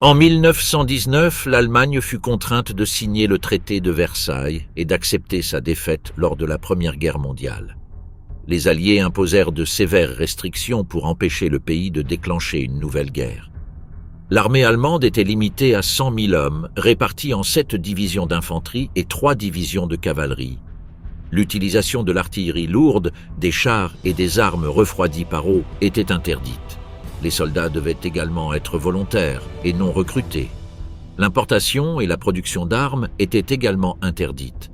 En 1919, l'Allemagne fut contrainte de signer le traité de Versailles et d'accepter sa défaite lors de la Première Guerre mondiale. Les Alliés imposèrent de sévères restrictions pour empêcher le pays de déclencher une nouvelle guerre. L'armée allemande était limitée à 100 000 hommes, répartis en 7 divisions d'infanterie et 3 divisions de cavalerie. L'utilisation de l'artillerie lourde, des chars et des armes refroidies par eau était interdite. Les soldats devaient également être volontaires et non recrutés. L'importation et la production d'armes étaient également interdites.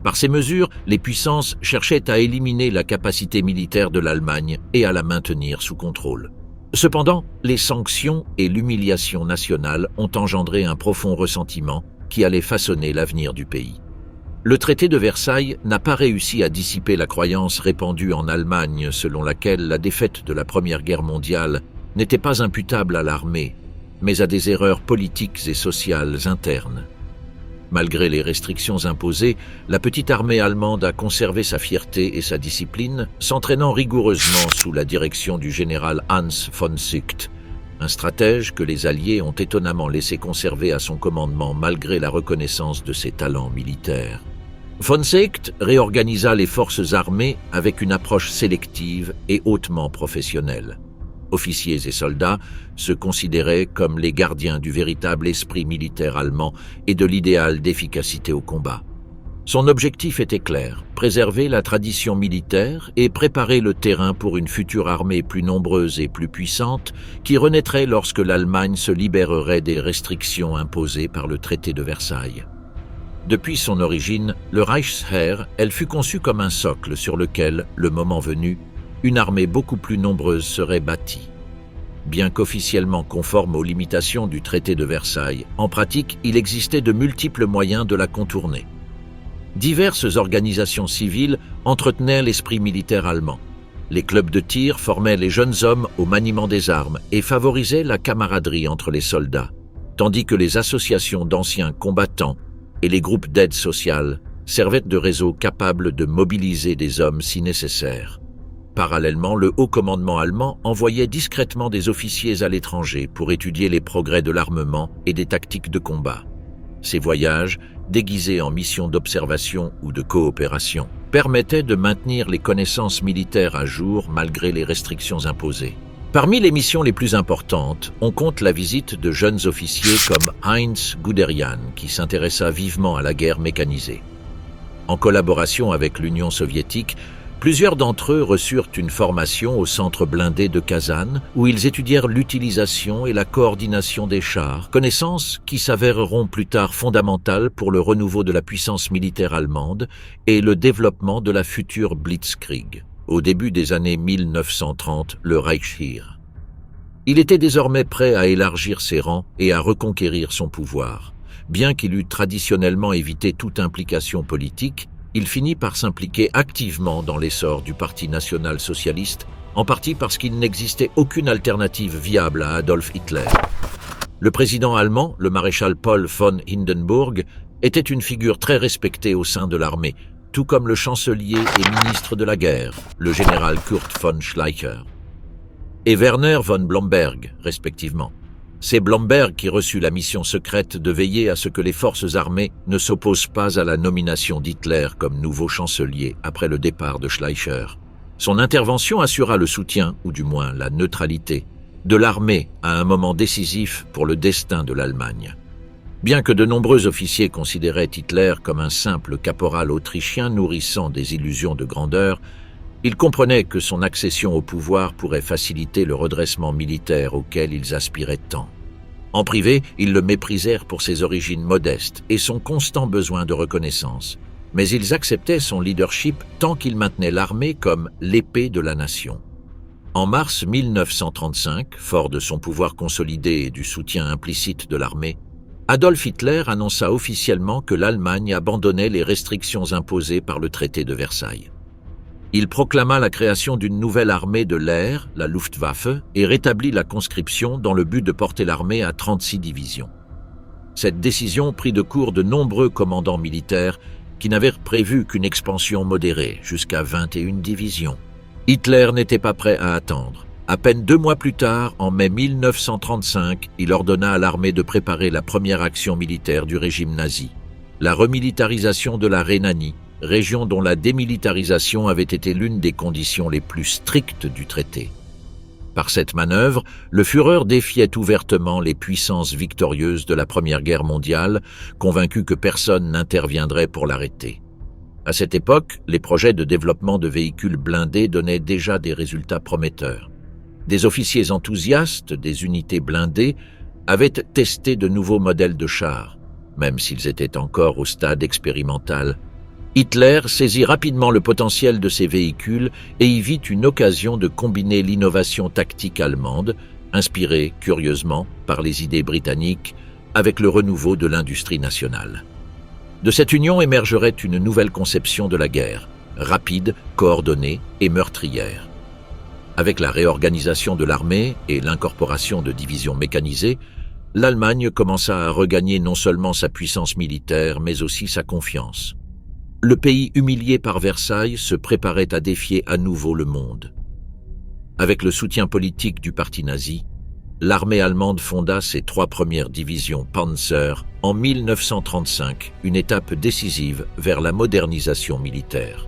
Par ces mesures, les puissances cherchaient à éliminer la capacité militaire de l'Allemagne et à la maintenir sous contrôle. Cependant, les sanctions et l'humiliation nationale ont engendré un profond ressentiment qui allait façonner l'avenir du pays. Le traité de Versailles n'a pas réussi à dissiper la croyance répandue en Allemagne selon laquelle la défaite de la Première Guerre mondiale n'était pas imputable à l'armée, mais à des erreurs politiques et sociales internes. Malgré les restrictions imposées, la petite armée allemande a conservé sa fierté et sa discipline, s'entraînant rigoureusement sous la direction du général Hans von Seeckt, un stratège que les Alliés ont étonnamment laissé conserver à son commandement malgré la reconnaissance de ses talents militaires. Von Seeckt réorganisa les forces armées avec une approche sélective et hautement professionnelle. Officiers et soldats se considéraient comme les gardiens du véritable esprit militaire allemand et de l'idéal d'efficacité au combat. Son objectif était clair, préserver la tradition militaire et préparer le terrain pour une future armée plus nombreuse et plus puissante qui renaîtrait lorsque l'Allemagne se libérerait des restrictions imposées par le traité de Versailles. Depuis son origine, le Reichsheer, elle fut conçue comme un socle sur lequel, le moment venu, une armée beaucoup plus nombreuse serait bâtie. Bien qu'officiellement conforme aux limitations du traité de Versailles, en pratique, il existait de multiples moyens de la contourner. Diverses organisations civiles entretenaient l'esprit militaire allemand. Les clubs de tir formaient les jeunes hommes au maniement des armes et favorisaient la camaraderie entre les soldats, tandis que les associations d'anciens combattants et les groupes d'aide sociale servaient de réseaux capables de mobiliser des hommes si nécessaire. Parallèlement, le haut commandement allemand envoyait discrètement des officiers à l'étranger pour étudier les progrès de l'armement et des tactiques de combat. Ces voyages, déguisés en missions d'observation ou de coopération, permettaient de maintenir les connaissances militaires à jour malgré les restrictions imposées. Parmi les missions les plus importantes, on compte la visite de jeunes officiers comme Heinz Guderian, qui s'intéressa vivement à la guerre mécanisée. En collaboration avec l'Union soviétique, plusieurs d'entre eux reçurent une formation au centre blindé de Kazan, où ils étudièrent l'utilisation et la coordination des chars, connaissances qui s'avéreront plus tard fondamentales pour le renouveau de la puissance militaire allemande et le développement de la future Blitzkrieg. Au début des années 1930, le Reichsheer. Il était désormais prêt à élargir ses rangs et à reconquérir son pouvoir. Bien qu'il eût traditionnellement évité toute implication politique, il finit par s'impliquer activement dans l'essor du Parti national-socialiste, en partie parce qu'il n'existait aucune alternative viable à Adolf Hitler. Le président allemand, le maréchal Paul von Hindenburg, était une figure très respectée au sein de l'armée, tout comme le chancelier et ministre de la guerre, le général Kurt von Schleicher, et Werner von Blomberg, respectivement. C'est Blomberg qui reçut la mission secrète de veiller à ce que les forces armées ne s'opposent pas à la nomination d'Hitler comme nouveau chancelier après le départ de Schleicher. Son intervention assura le soutien, ou du moins la neutralité, de l'armée à un moment décisif pour le destin de l'Allemagne. Bien que de nombreux officiers considéraient Hitler comme un simple caporal autrichien nourrissant des illusions de grandeur, ils comprenaient que son accession au pouvoir pourrait faciliter le redressement militaire auquel ils aspiraient tant. En privé, ils le méprisèrent pour ses origines modestes et son constant besoin de reconnaissance, mais ils acceptaient son leadership tant qu'il maintenait l'armée comme l'épée de la nation. En mars 1935, fort de son pouvoir consolidé et du soutien implicite de l'armée, Adolf Hitler annonça officiellement que l'Allemagne abandonnait les restrictions imposées par le traité de Versailles. Il proclama la création d'une nouvelle armée de l'air, la Luftwaffe, et rétablit la conscription dans le but de porter l'armée à 36 divisions. Cette décision prit de court de nombreux commandants militaires qui n'avaient prévu qu'une expansion modérée, jusqu'à 21 divisions. Hitler n'était pas prêt à attendre. À peine 2 mois plus tard, en mai 1935, il ordonna à l'armée de préparer la première action militaire du régime nazi, la remilitarisation de la Rhénanie, région dont la démilitarisation avait été l'une des conditions les plus strictes du traité. Par cette manœuvre, le Führer défiait ouvertement les puissances victorieuses de la Première Guerre mondiale, convaincu que personne n'interviendrait pour l'arrêter. À cette époque, les projets de développement de véhicules blindés donnaient déjà des résultats prometteurs. Des officiers enthousiastes des unités blindées avaient testé de nouveaux modèles de chars, même s'ils étaient encore au stade expérimental. Hitler saisit rapidement le potentiel de ces véhicules et y vit une occasion de combiner l'innovation tactique allemande, inspirée curieusement par les idées britanniques, avec le renouveau de l'industrie nationale. De cette union émergerait une nouvelle conception de la guerre, rapide, coordonnée et meurtrière. Avec la réorganisation de l'armée et l'incorporation de divisions mécanisées, l'Allemagne commença à regagner non seulement sa puissance militaire, mais aussi sa confiance. Le pays humilié par Versailles se préparait à défier à nouveau le monde. Avec le soutien politique du parti nazi, l'armée allemande fonda ses 3 premières divisions Panzer en 1935, une étape décisive vers la modernisation militaire.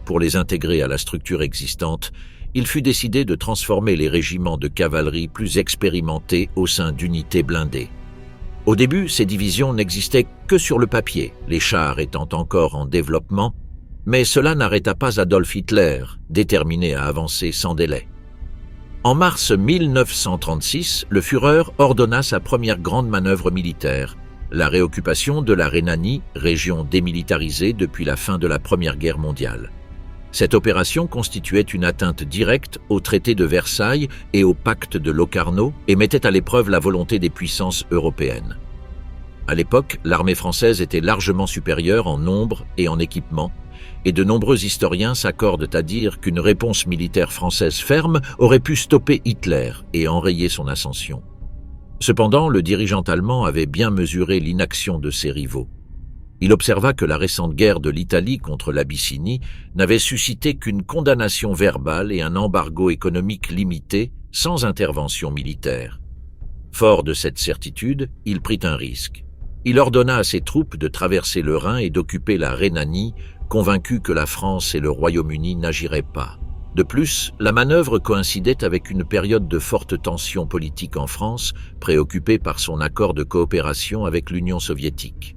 Pour les intégrer à la structure existante, il fut décidé de transformer les régiments de cavalerie plus expérimentés au sein d'unités blindées. Au début, ces divisions n'existaient que sur le papier, les chars étant encore en développement, mais cela n'arrêta pas Adolf Hitler, déterminé à avancer sans délai. En mars 1936, le Führer ordonna sa première grande manœuvre militaire, la réoccupation de la Rhénanie, région démilitarisée depuis la fin de la Première Guerre mondiale. Cette opération constituait une atteinte directe au traité de Versailles et au pacte de Locarno et mettait à l'épreuve la volonté des puissances européennes. À l'époque, l'armée française était largement supérieure en nombre et en équipement, et de nombreux historiens s'accordent à dire qu'une réponse militaire française ferme aurait pu stopper Hitler et enrayer son ascension. Cependant, le dirigeant allemand avait bien mesuré l'inaction de ses rivaux. Il observa que la récente guerre de l'Italie contre l'Abyssinie n'avait suscité qu'une condamnation verbale et un embargo économique limité, sans intervention militaire. Fort de cette certitude, il prit un risque. Il ordonna à ses troupes de traverser le Rhin et d'occuper la Rhénanie, convaincu que la France et le Royaume-Uni n'agiraient pas. De plus, la manœuvre coïncidait avec une période de forte tension politique en France, préoccupée par son accord de coopération avec l'Union soviétique.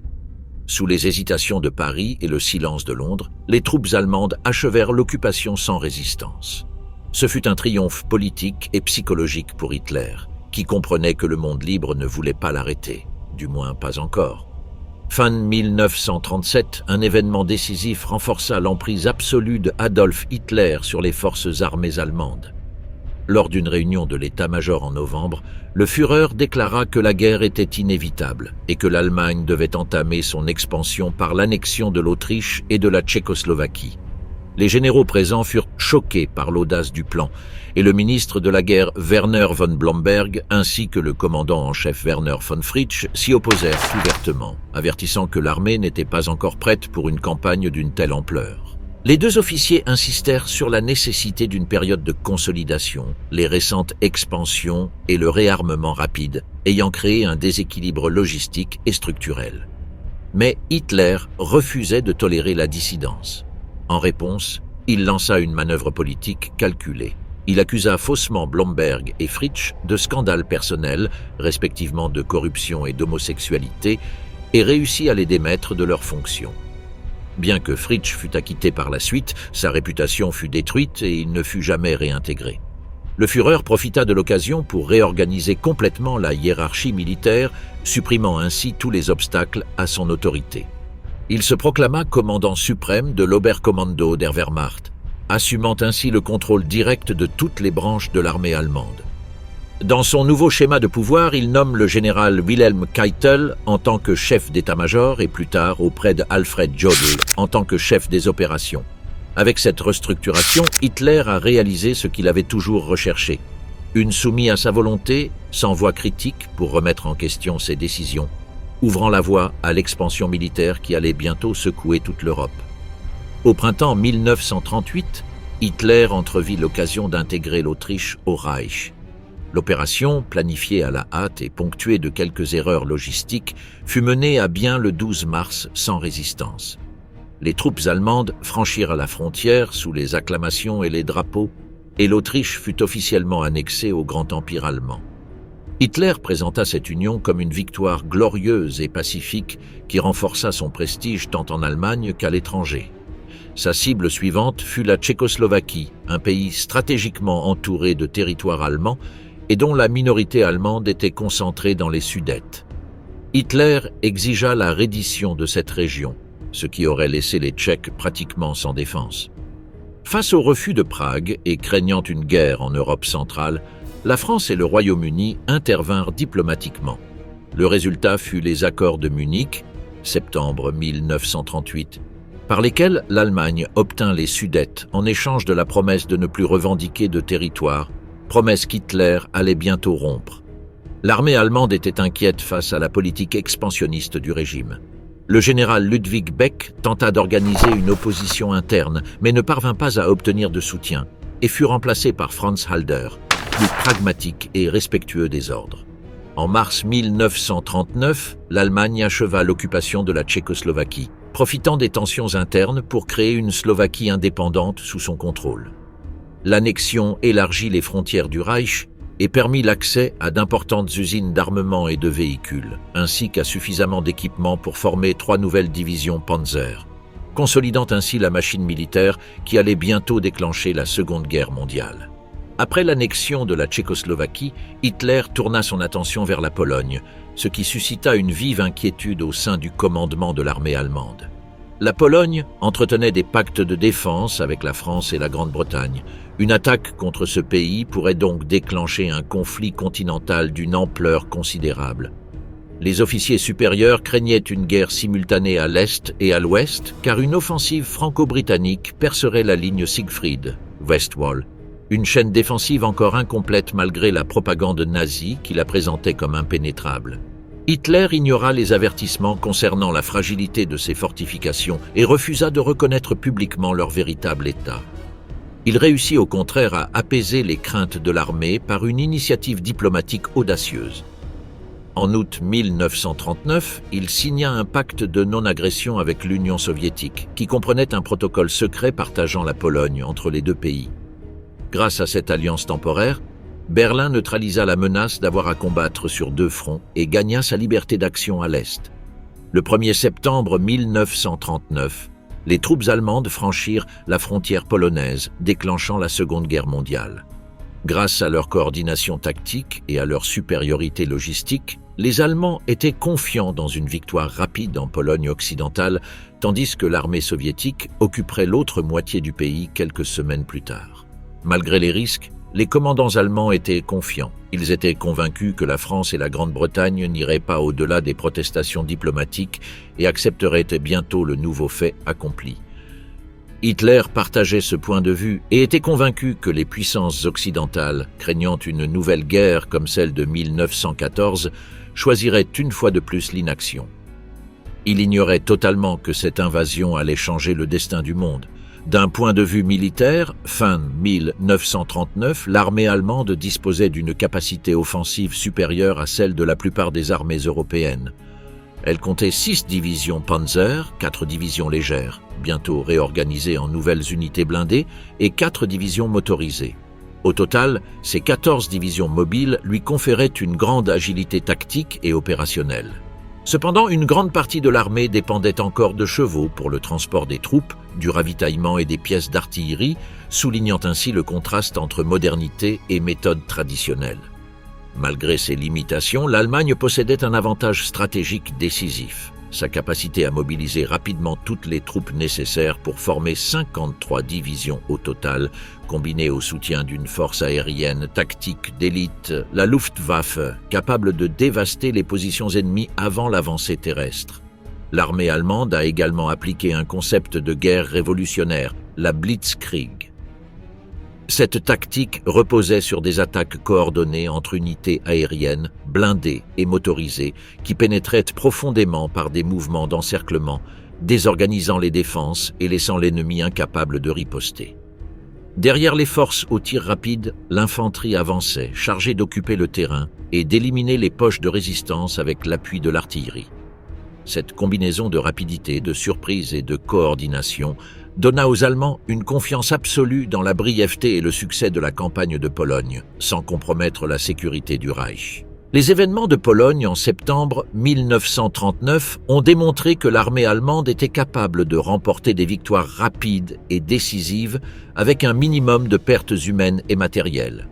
Sous les hésitations de Paris et le silence de Londres, les troupes allemandes achevèrent l'occupation sans résistance. Ce fut un triomphe politique et psychologique pour Hitler, qui comprenait que le monde libre ne voulait pas l'arrêter, du moins pas encore. Fin 1937, un événement décisif renforça l'emprise absolue de Adolf Hitler sur les forces armées allemandes. Lors d'une réunion de l'état-major en novembre, le Führer déclara que la guerre était inévitable et que l'Allemagne devait entamer son expansion par l'annexion de l'Autriche et de la Tchécoslovaquie. Les généraux présents furent choqués par l'audace du plan, et le ministre de la guerre Werner von Blomberg ainsi que le commandant en chef Werner von Fritsch s'y opposèrent ouvertement, avertissant que l'armée n'était pas encore prête pour une campagne d'une telle ampleur. Les 2 officiers insistèrent sur la nécessité d'une période de consolidation, les récentes expansions et le réarmement rapide ayant créé un déséquilibre logistique et structurel. Mais Hitler refusait de tolérer la dissidence. En réponse, il lança une manœuvre politique calculée. Il accusa faussement Blomberg et Fritsch de scandales personnels, respectivement de corruption et d'homosexualité, et réussit à les démettre de leurs fonctions. Bien que Fritsch fût acquitté par la suite, sa réputation fut détruite et il ne fut jamais réintégré. Le Führer profita de l'occasion pour réorganiser complètement la hiérarchie militaire, supprimant ainsi tous les obstacles à son autorité. Il se proclama commandant suprême de l'Oberkommando der Wehrmacht, assumant ainsi le contrôle direct de toutes les branches de l'armée allemande. Dans son nouveau schéma de pouvoir, il nomme le général Wilhelm Keitel en tant que chef d'état-major et plus tard auprès de Alfred Jodl en tant que chef des opérations. Avec cette restructuration, Hitler a réalisé ce qu'il avait toujours recherché. Une soumis à sa volonté, sans voix critique pour remettre en question ses décisions, ouvrant la voie à l'expansion militaire qui allait bientôt secouer toute l'Europe. Au printemps 1938, Hitler entrevit l'occasion d'intégrer l'Autriche au Reich. L'opération, planifiée à la hâte et ponctuée de quelques erreurs logistiques, fut menée à bien le 12 mars sans résistance. Les troupes allemandes franchirent la frontière sous les acclamations et les drapeaux, et l'Autriche fut officiellement annexée au Grand Empire allemand. Hitler présenta cette union comme une victoire glorieuse et pacifique qui renforça son prestige tant en Allemagne qu'à l'étranger. Sa cible suivante fut la Tchécoslovaquie, un pays stratégiquement entouré de territoires allemands et dont la minorité allemande était concentrée dans les Sudètes. Hitler exigea la reddition de cette région, ce qui aurait laissé les Tchèques pratiquement sans défense. Face au refus de Prague et craignant une guerre en Europe centrale, la France et le Royaume-Uni intervinrent diplomatiquement. Le résultat fut les accords de Munich, septembre 1938, par lesquels l'Allemagne obtint les Sudètes en échange de la promesse de ne plus revendiquer de territoire, promesse qu'Hitler allait bientôt rompre. L'armée allemande était inquiète face à la politique expansionniste du régime. Le général Ludwig Beck tenta d'organiser une opposition interne, mais ne parvint pas à obtenir de soutien, et fut remplacé par Franz Halder, plus pragmatique et respectueux des ordres. En mars 1939, l'Allemagne acheva l'occupation de la Tchécoslovaquie, profitant des tensions internes pour créer une Slovaquie indépendante sous son contrôle. L'annexion élargit les frontières du Reich et permit l'accès à d'importantes usines d'armement et de véhicules, ainsi qu'à suffisamment d'équipements pour former 3 nouvelles divisions Panzer, consolidant ainsi la machine militaire qui allait bientôt déclencher la Seconde Guerre mondiale. Après l'annexion de la Tchécoslovaquie, Hitler tourna son attention vers la Pologne, ce qui suscita une vive inquiétude au sein du commandement de l'armée allemande. La Pologne entretenait des pactes de défense avec la France et la Grande-Bretagne. Une attaque contre ce pays pourrait donc déclencher un conflit continental d'une ampleur considérable. Les officiers supérieurs craignaient une guerre simultanée à l'Est et à l'Ouest, car une offensive franco-britannique percerait la ligne Siegfried, Westwall, une chaîne défensive encore incomplète malgré la propagande nazie qui la présentait comme impénétrable. Hitler ignora les avertissements concernant la fragilité de ces fortifications et refusa de reconnaître publiquement leur véritable état. Il réussit au contraire à apaiser les craintes de l'armée par une initiative diplomatique audacieuse. En août 1939, il signa un pacte de non-agression avec l'Union soviétique, qui comprenait un protocole secret partageant la Pologne entre les deux pays. Grâce à cette alliance temporaire, Berlin neutralisa la menace d'avoir à combattre sur 2 fronts et gagna sa liberté d'action à l'Est. Le 1er septembre 1939, les troupes allemandes franchirent la frontière polonaise, déclenchant la Seconde Guerre mondiale. Grâce à leur coordination tactique et à leur supériorité logistique, les Allemands étaient confiants dans une victoire rapide en Pologne occidentale, tandis que l'armée soviétique occuperait l'autre moitié du pays quelques semaines plus tard. Malgré les risques, les commandants allemands étaient confiants. Ils étaient convaincus que la France et la Grande-Bretagne n'iraient pas au-delà des protestations diplomatiques et accepteraient bientôt le nouveau fait accompli. Hitler partageait ce point de vue et était convaincu que les puissances occidentales, craignant une nouvelle guerre comme celle de 1914, choisiraient une fois de plus l'inaction. Il ignorait totalement que cette invasion allait changer le destin du monde. D'un point de vue militaire, fin 1939, l'armée allemande disposait d'une capacité offensive supérieure à celle de la plupart des armées européennes. Elle comptait 6 divisions Panzer, 4 divisions légères, bientôt réorganisées en nouvelles unités blindées, et 4 divisions motorisées. Au total, ces 14 divisions mobiles lui conféraient une grande agilité tactique et opérationnelle. Cependant, une grande partie de l'armée dépendait encore de chevaux pour le transport des troupes, du ravitaillement et des pièces d'artillerie, soulignant ainsi le contraste entre modernité et méthode traditionnelle. Malgré ces limitations, l'Allemagne possédait un avantage stratégique décisif, sa capacité à mobiliser rapidement toutes les troupes nécessaires pour former 53 divisions au total, combinées au soutien d'une force aérienne tactique d'élite, la Luftwaffe, capable de dévaster les positions ennemies avant l'avancée terrestre. L'armée allemande a également appliqué un concept de guerre révolutionnaire, la Blitzkrieg. Cette tactique reposait sur des attaques coordonnées entre unités aériennes, blindées et motorisées qui pénétraient profondément par des mouvements d'encerclement, désorganisant les défenses et laissant l'ennemi incapable de riposter. Derrière les forces au tir rapide, l'infanterie avançait, chargée d'occuper le terrain et d'éliminer les poches de résistance avec l'appui de l'artillerie. Cette combinaison de rapidité, de surprise et de coordination donna aux Allemands une confiance absolue dans la brièveté et le succès de la campagne de Pologne, sans compromettre la sécurité du Reich. Les événements de Pologne en septembre 1939 ont démontré que l'armée allemande était capable de remporter des victoires rapides et décisives avec un minimum de pertes humaines et matérielles.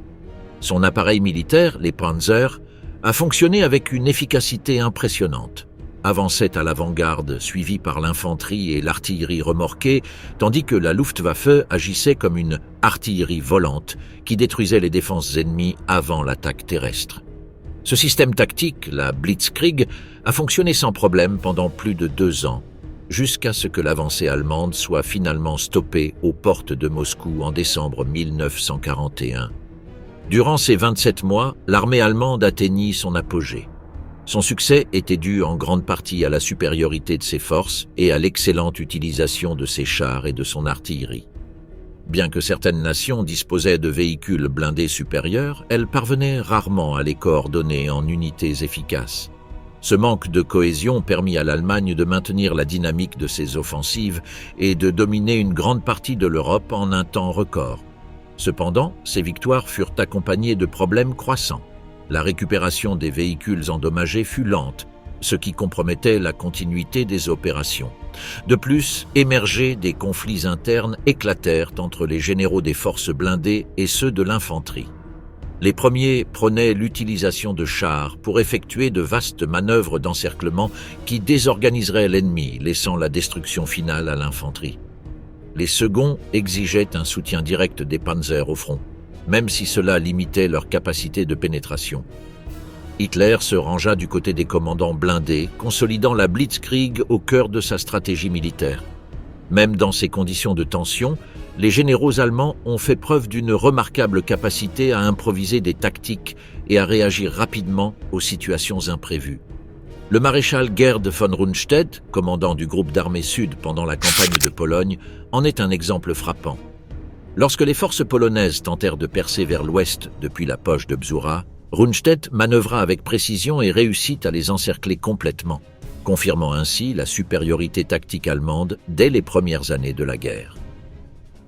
Son appareil militaire, les Panzers, a fonctionné avec une efficacité impressionnante. Avançait à l'avant-garde, suivi par l'infanterie et l'artillerie remorquée, tandis que la Luftwaffe agissait comme une artillerie volante qui détruisait les défenses ennemies avant l'attaque terrestre. Ce système tactique, la Blitzkrieg, a fonctionné sans problème pendant plus de 2 ans, jusqu'à ce que l'avancée allemande soit finalement stoppée aux portes de Moscou en décembre 1941. Durant ces 27 mois, l'armée allemande atteignit son apogée. Son succès était dû en grande partie à la supériorité de ses forces et à l'excellente utilisation de ses chars et de son artillerie. Bien que certaines nations disposaient de véhicules blindés supérieurs, elles parvenaient rarement à les coordonner en unités efficaces. Ce manque de cohésion permit à l'Allemagne de maintenir la dynamique de ses offensives et de dominer une grande partie de l'Europe en un temps record. Cependant, ces victoires furent accompagnées de problèmes croissants. La récupération des véhicules endommagés fut lente, ce qui compromettait la continuité des opérations. De plus, émerger des conflits internes éclatèrent entre les généraux des forces blindées et ceux de l'infanterie. Les premiers prônaient l'utilisation de chars pour effectuer de vastes manœuvres d'encerclement qui désorganiseraient l'ennemi, laissant la destruction finale à l'infanterie. Les seconds exigeaient un soutien direct des panzers au front, même si cela limitait leur capacité de pénétration. Hitler se rangea du côté des commandants blindés, consolidant la Blitzkrieg au cœur de sa stratégie militaire. Même dans ces conditions de tension, les généraux allemands ont fait preuve d'une remarquable capacité à improviser des tactiques et à réagir rapidement aux situations imprévues. Le maréchal Gerd von Rundstedt, commandant du groupe d'armées sud pendant la campagne de Pologne, en est un exemple frappant. Lorsque les forces polonaises tentèrent de percer vers l'ouest depuis la poche de Bzura, Rundstedt manœuvra avec précision et réussit à les encercler complètement, confirmant ainsi la supériorité tactique allemande dès les premières années de la guerre.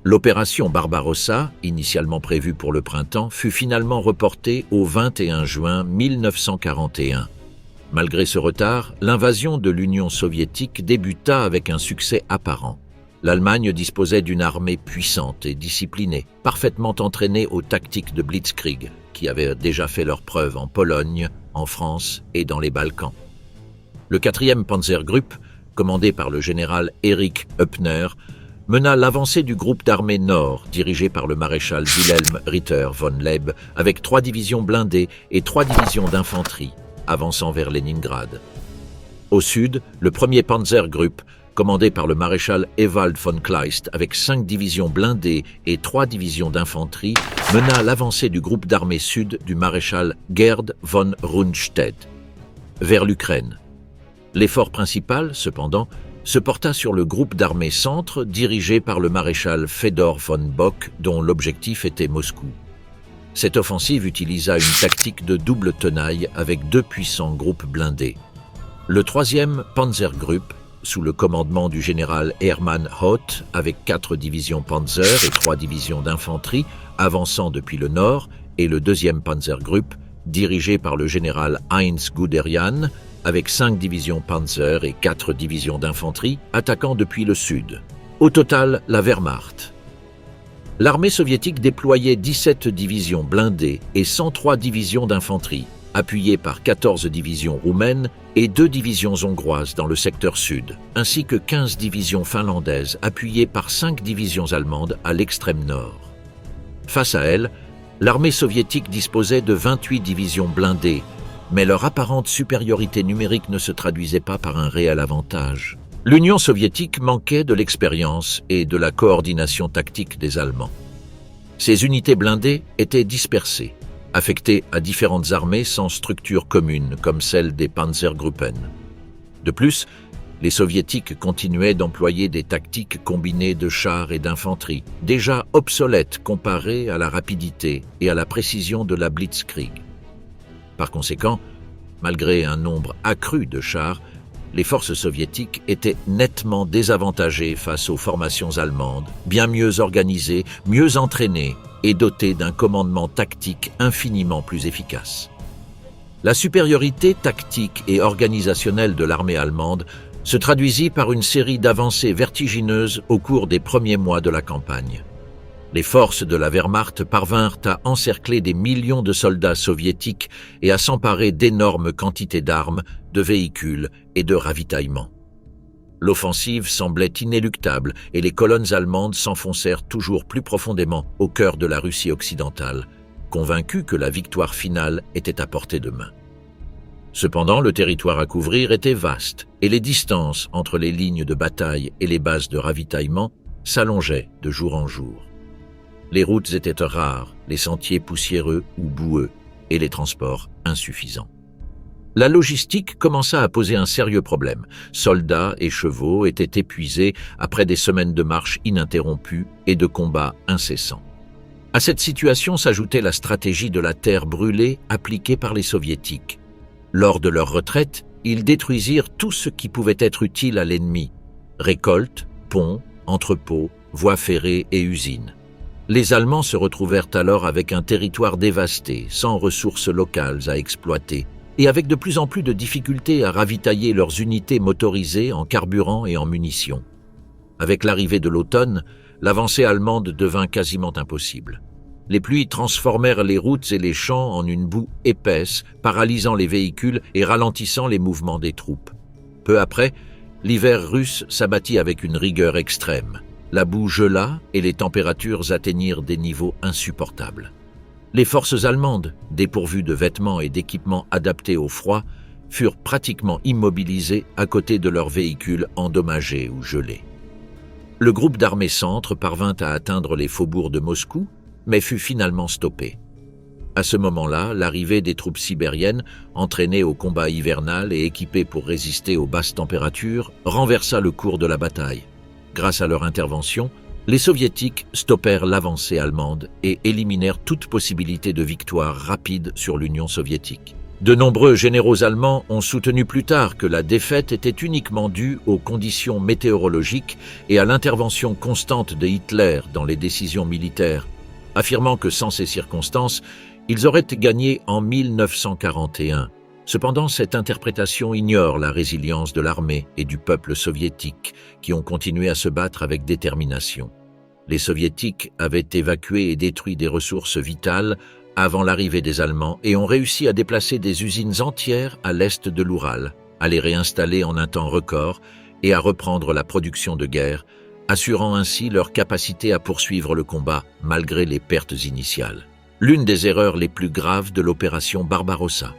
L'opération Barbarossa, initialement prévue pour le printemps, fut finalement reportée au 21 juin 1941. Malgré ce retard, l'invasion de l'Union soviétique débuta avec un succès apparent. L'Allemagne disposait d'une armée puissante et disciplinée, parfaitement entraînée aux tactiques de Blitzkrieg, qui avaient déjà fait leurs preuves en Pologne, en France et dans les Balkans. Le 4e Panzergruppe, commandé par le général Erich Höppner, mena l'avancée du groupe d'armées Nord, dirigé par le maréchal Wilhelm Ritter von Leeb, avec 3 divisions blindées et 3 divisions d'infanterie, avançant vers Leningrad. Au sud, le 1er Panzergruppe, commandé par le maréchal Ewald von Kleist avec 5 divisions blindées et 3 divisions d'infanterie, mena l'avancée du groupe d'armées sud du maréchal Gerd von Rundstedt vers l'Ukraine. L'effort principal, cependant, se porta sur le groupe d'armées centre dirigé par le maréchal Fedor von Bock, dont l'objectif était Moscou. Cette offensive utilisa une tactique de double tenaille avec 2 puissants groupes blindés. Le 3e Panzergruppe, sous le commandement du général Hermann Hoth, avec 4 divisions Panzer et 3 divisions d'infanterie, avançant depuis le nord, et le 2e Panzergruppe, dirigé par le général Heinz Guderian, avec 5 divisions Panzer et 4 divisions d'infanterie, attaquant depuis le sud. Au total, la Wehrmacht. L'armée soviétique déployait 17 divisions blindées et 103 divisions d'infanterie, appuyées par 14 divisions roumaines et 2 divisions hongroises dans le secteur sud, ainsi que 15 divisions finlandaises appuyées par 5 divisions allemandes à l'extrême nord. Face à elles, l'armée soviétique disposait de 28 divisions blindées, mais leur apparente supériorité numérique ne se traduisait pas par un réel avantage. L'Union soviétique manquait de l'expérience et de la coordination tactique des Allemands. Ces unités blindées étaient dispersées, affectées à différentes armées sans structure commune comme celle des Panzergruppen. De plus, Les Soviétiques continuaient d'employer des tactiques combinées de chars et d'infanterie, déjà obsolètes comparées à la rapidité et à la précision de la Blitzkrieg. Par conséquent, malgré un nombre accru de chars, les forces soviétiques étaient nettement désavantagées face aux formations allemandes, bien mieux organisées, mieux entraînées et dotées d'un commandement tactique infiniment plus efficace. La supériorité tactique et organisationnelle de l'armée allemande se traduisit par une série d'avancées vertigineuses au cours des premiers mois de la campagne. Les forces de la Wehrmacht parvinrent à encercler des millions de soldats soviétiques et à s'emparer d'énormes quantités d'armes, de véhicules et de ravitaillements. L'offensive semblait inéluctable et les colonnes allemandes s'enfoncèrent toujours plus profondément au cœur de la Russie occidentale, convaincus que la victoire finale était à portée de main. Cependant, le territoire à couvrir était vaste et les distances entre les lignes de bataille et les bases de ravitaillement s'allongeaient de jour en jour. Les routes étaient rares, les sentiers poussiéreux ou boueux et les transports insuffisants. La logistique commença à poser un sérieux problème. Soldats et chevaux étaient épuisés après des semaines de marche ininterrompues et de combats incessants. À cette situation s'ajoutait la stratégie de la terre brûlée appliquée par les Soviétiques. Lors de leur retraite, ils détruisirent tout ce qui pouvait être utile à l'ennemi: récoltes, ponts, entrepôts, voies ferrées et usines. Les Allemands se retrouvèrent alors avec un territoire dévasté, sans ressources locales à exploiter, et avec de plus en plus de difficultés à ravitailler leurs unités motorisées en carburant et en munitions. Avec l'arrivée de l'automne, l'avancée allemande devint quasiment impossible. Les pluies transformèrent les routes et les champs en une boue épaisse, paralysant les véhicules et ralentissant les mouvements des troupes. Peu après, l'hiver russe s'abattit avec une rigueur extrême. La boue gela et les températures atteignirent des niveaux insupportables. Les forces allemandes, dépourvues de vêtements et d'équipements adaptés au froid, furent pratiquement immobilisées à côté de leurs véhicules endommagés ou gelés. Le groupe d'armée centre parvint à atteindre les faubourgs de Moscou, mais fut finalement stoppé. À ce moment-là, l'arrivée des troupes sibériennes, entraînées au combat hivernal et équipées pour résister aux basses températures, renversa le cours de la bataille. Grâce à leur intervention, les Soviétiques stoppèrent l'avancée allemande et éliminèrent toute possibilité de victoire rapide sur l'Union soviétique. De nombreux généraux allemands ont soutenu plus tard que la défaite était uniquement due aux conditions météorologiques et à l'intervention constante de Hitler dans les décisions militaires, affirmant que sans ces circonstances, ils auraient gagné en 1941. Cependant, cette interprétation ignore la résilience de l'armée et du peuple soviétique, qui ont continué à se battre avec détermination. Les Soviétiques avaient évacué et détruit des ressources vitales avant l'arrivée des Allemands et ont réussi à déplacer des usines entières à l'est de l'Oural, à les réinstaller en un temps record et à reprendre la production de guerre, assurant ainsi leur capacité à poursuivre le combat malgré les pertes initiales. L'une des erreurs les plus graves de l'opération Barbarossa.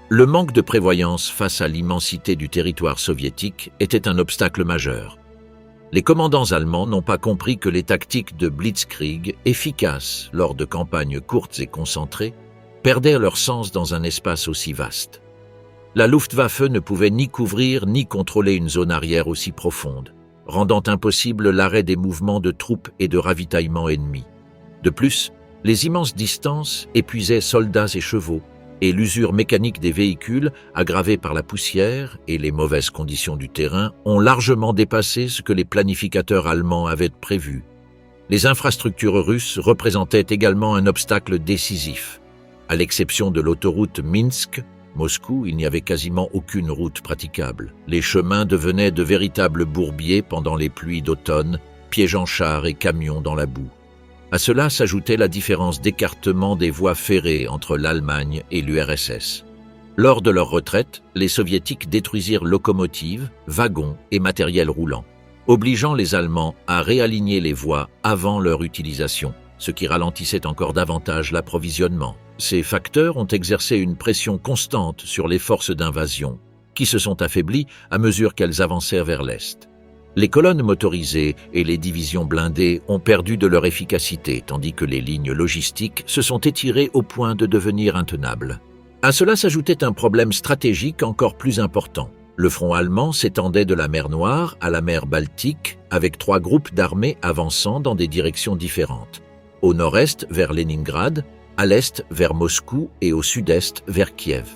Le manque de prévoyance face à l'immensité du territoire soviétique était un obstacle majeur. Les commandants allemands n'ont pas compris que les tactiques de Blitzkrieg, efficaces lors de campagnes courtes et concentrées, perdaient leur sens dans un espace aussi vaste. La Luftwaffe ne pouvait ni couvrir ni contrôler une zone arrière aussi profonde, rendant impossible l'arrêt des mouvements de troupes et de ravitaillement ennemis. De plus, les immenses distances épuisaient soldats et chevaux, et l'usure mécanique des véhicules, aggravée par la poussière et les mauvaises conditions du terrain, ont largement dépassé ce que les planificateurs allemands avaient prévu. Les infrastructures russes représentaient également un obstacle décisif. À l'exception de l'autoroute Minsk-Moscou, il n'y avait quasiment aucune route praticable. Les chemins devenaient de véritables bourbiers pendant les pluies d'automne, piégeant chars et camions dans la boue. À cela s'ajoutait la différence d'écartement des voies ferrées entre l'Allemagne et l'URSS. Lors de leur retraite, les Soviétiques détruisirent locomotives, wagons et matériel roulant, obligeant les Allemands à réaligner les voies avant leur utilisation, ce qui ralentissait encore davantage l'approvisionnement. Ces facteurs ont exercé une pression constante sur les forces d'invasion, qui se sont affaiblies à mesure qu'elles avancèrent vers l'Est. Les colonnes motorisées et les divisions blindées ont perdu de leur efficacité, tandis que les lignes logistiques se sont étirées au point de devenir intenables. À cela s'ajoutait un problème stratégique encore plus important, Le front allemand s'étendait de la mer Noire à la mer Baltique, avec 3 groupes d'armées avançant dans des directions différentes. Au nord-est vers Leningrad, à l'est vers Moscou et au sud-est vers Kiev.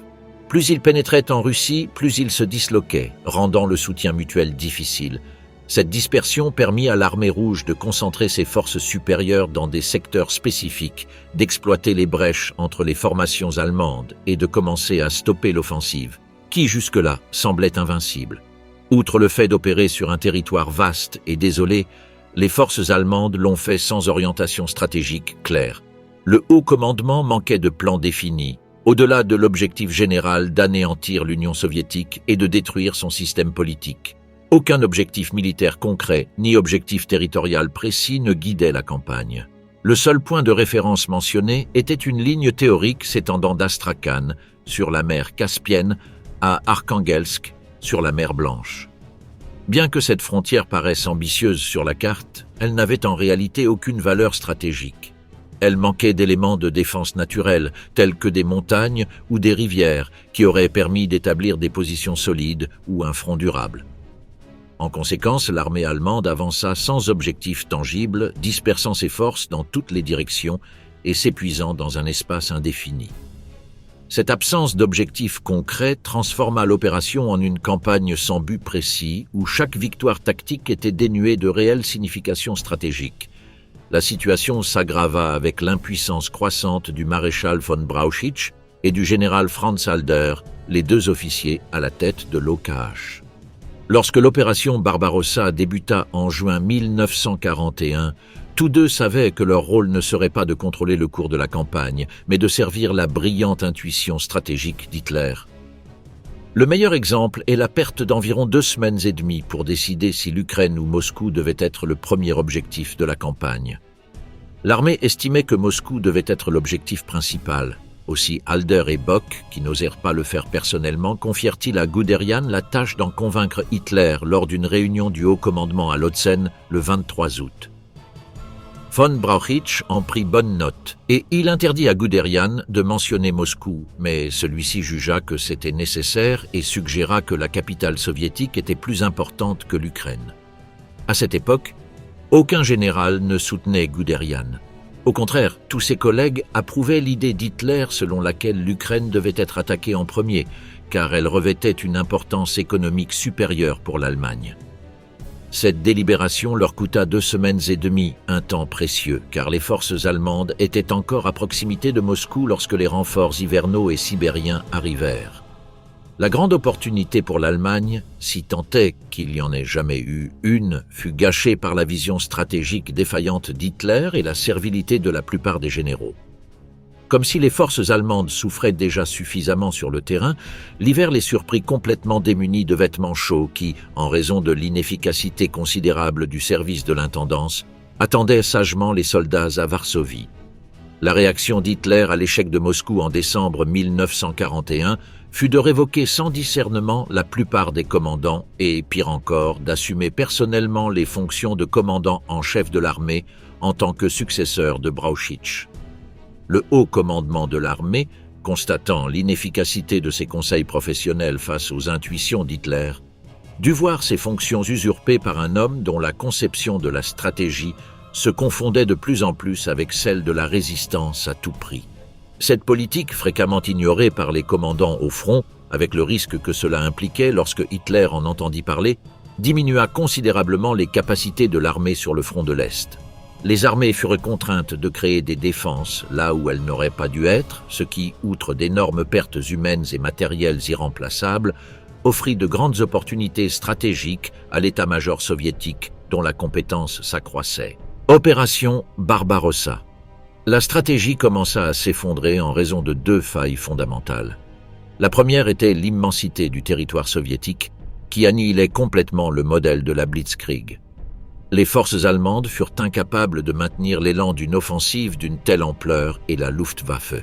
Plus ils pénétraient en Russie, plus ils se disloquaient, rendant le soutien mutuel difficile. Cette dispersion permit à l'armée rouge de concentrer ses forces supérieures dans des secteurs spécifiques, d'exploiter les brèches entre les formations allemandes et de commencer à stopper l'offensive, qui jusque-là semblait invincible. Outre le fait d'opérer sur un territoire vaste et désolé, les forces allemandes l'ont fait sans orientation stratégique claire. Le haut commandement manquait de plan défini, au-delà de l'objectif général d'anéantir l'Union soviétique et de détruire son système politique. Aucun objectif militaire concret ni objectif territorial précis ne guidait la campagne. Le seul point de référence mentionné était une ligne théorique s'étendant d'Astrakhan, sur la mer Caspienne, à Arkhangelsk, sur la mer Blanche. Bien que cette frontière paraisse ambitieuse sur la carte, elle n'avait en réalité aucune valeur stratégique. Elle manquait d'éléments de défense naturelle, tels que des montagnes ou des rivières, qui auraient permis d'établir des positions solides ou un front durable. En conséquence, l'armée allemande avança sans objectif tangible, dispersant ses forces dans toutes les directions et s'épuisant dans un espace indéfini. Cette absence d'objectif concret transforma l'opération en une campagne sans but précis, où chaque victoire tactique était dénuée de réelle signification stratégique. La situation s'aggrava avec l'impuissance croissante du maréchal von Brauchitsch et du général Franz Halder, les 2 officiers à la tête de l'OKH. Lorsque l'opération Barbarossa débuta en juin 1941, tous 2 savaient que leur rôle ne serait pas de contrôler le cours de la campagne, mais de servir la brillante intuition stratégique d'Hitler. Le meilleur exemple est la perte d'environ 2 semaines et demie pour décider si l'Ukraine ou Moscou devait être le premier objectif de la campagne. L'armée estimait que Moscou devait être l'objectif principal. Aussi Halder et Bock, qui n'osèrent pas le faire personnellement, confièrent-ils à Guderian la tâche d'en convaincre Hitler lors d'une réunion du haut commandement à Lautzen le 23 août. Von Brauchitsch en prit bonne note et il interdit à Guderian de mentionner Moscou, mais celui-ci jugea que c'était nécessaire et suggéra que la capitale soviétique était plus importante que l'Ukraine. À cette époque, aucun général ne soutenait Guderian. Au contraire, tous ses collègues approuvaient l'idée d'Hitler selon laquelle l'Ukraine devait être attaquée en premier, car elle revêtait une importance économique supérieure pour l'Allemagne. Cette délibération leur coûta 2 semaines et demie, un temps précieux, car les forces allemandes étaient encore à proximité de Moscou lorsque les renforts hivernaux et sibériens arrivèrent. La grande opportunité pour l'Allemagne, si tant est qu'il y en ait jamais eu une, fut gâchée par la vision stratégique défaillante d'Hitler et la servilité de la plupart des généraux. Comme si les forces allemandes souffraient déjà suffisamment sur le terrain, l'hiver les surprit complètement démunis de vêtements chauds qui, en raison de l'inefficacité considérable du service de l'intendance, attendaient sagement les soldats à Varsovie. La réaction d'Hitler à l'échec de Moscou en décembre 1941 fut de révoquer sans discernement la plupart des commandants et, pire encore, d'assumer personnellement les fonctions de commandant en chef de l'armée en tant que successeur de Brauchitsch. Le haut commandement de l'armée, constatant l'inefficacité de ses conseils professionnels face aux intuitions d'Hitler, dut voir ses fonctions usurpées par un homme dont la conception de la stratégie se confondait de plus en plus avec celle de la résistance à tout prix. Cette politique, fréquemment ignorée par les commandants au front, avec le risque que cela impliquait lorsque Hitler en entendit parler, diminua considérablement les capacités de l'armée sur le front de l'Est. Les armées furent contraintes de créer des défenses là où elles n'auraient pas dû être, ce qui, outre d'énormes pertes humaines et matérielles irremplaçables, offrit de grandes opportunités stratégiques à l'état-major soviétique dont la compétence s'accroissait. Opération Barbarossa. La stratégie commença à s'effondrer en raison de 2 failles fondamentales. La première était l'immensité du territoire soviétique, qui annihilait complètement le modèle de la Blitzkrieg. Les forces allemandes furent incapables de maintenir l'élan d'une offensive d'une telle ampleur et la Luftwaffe.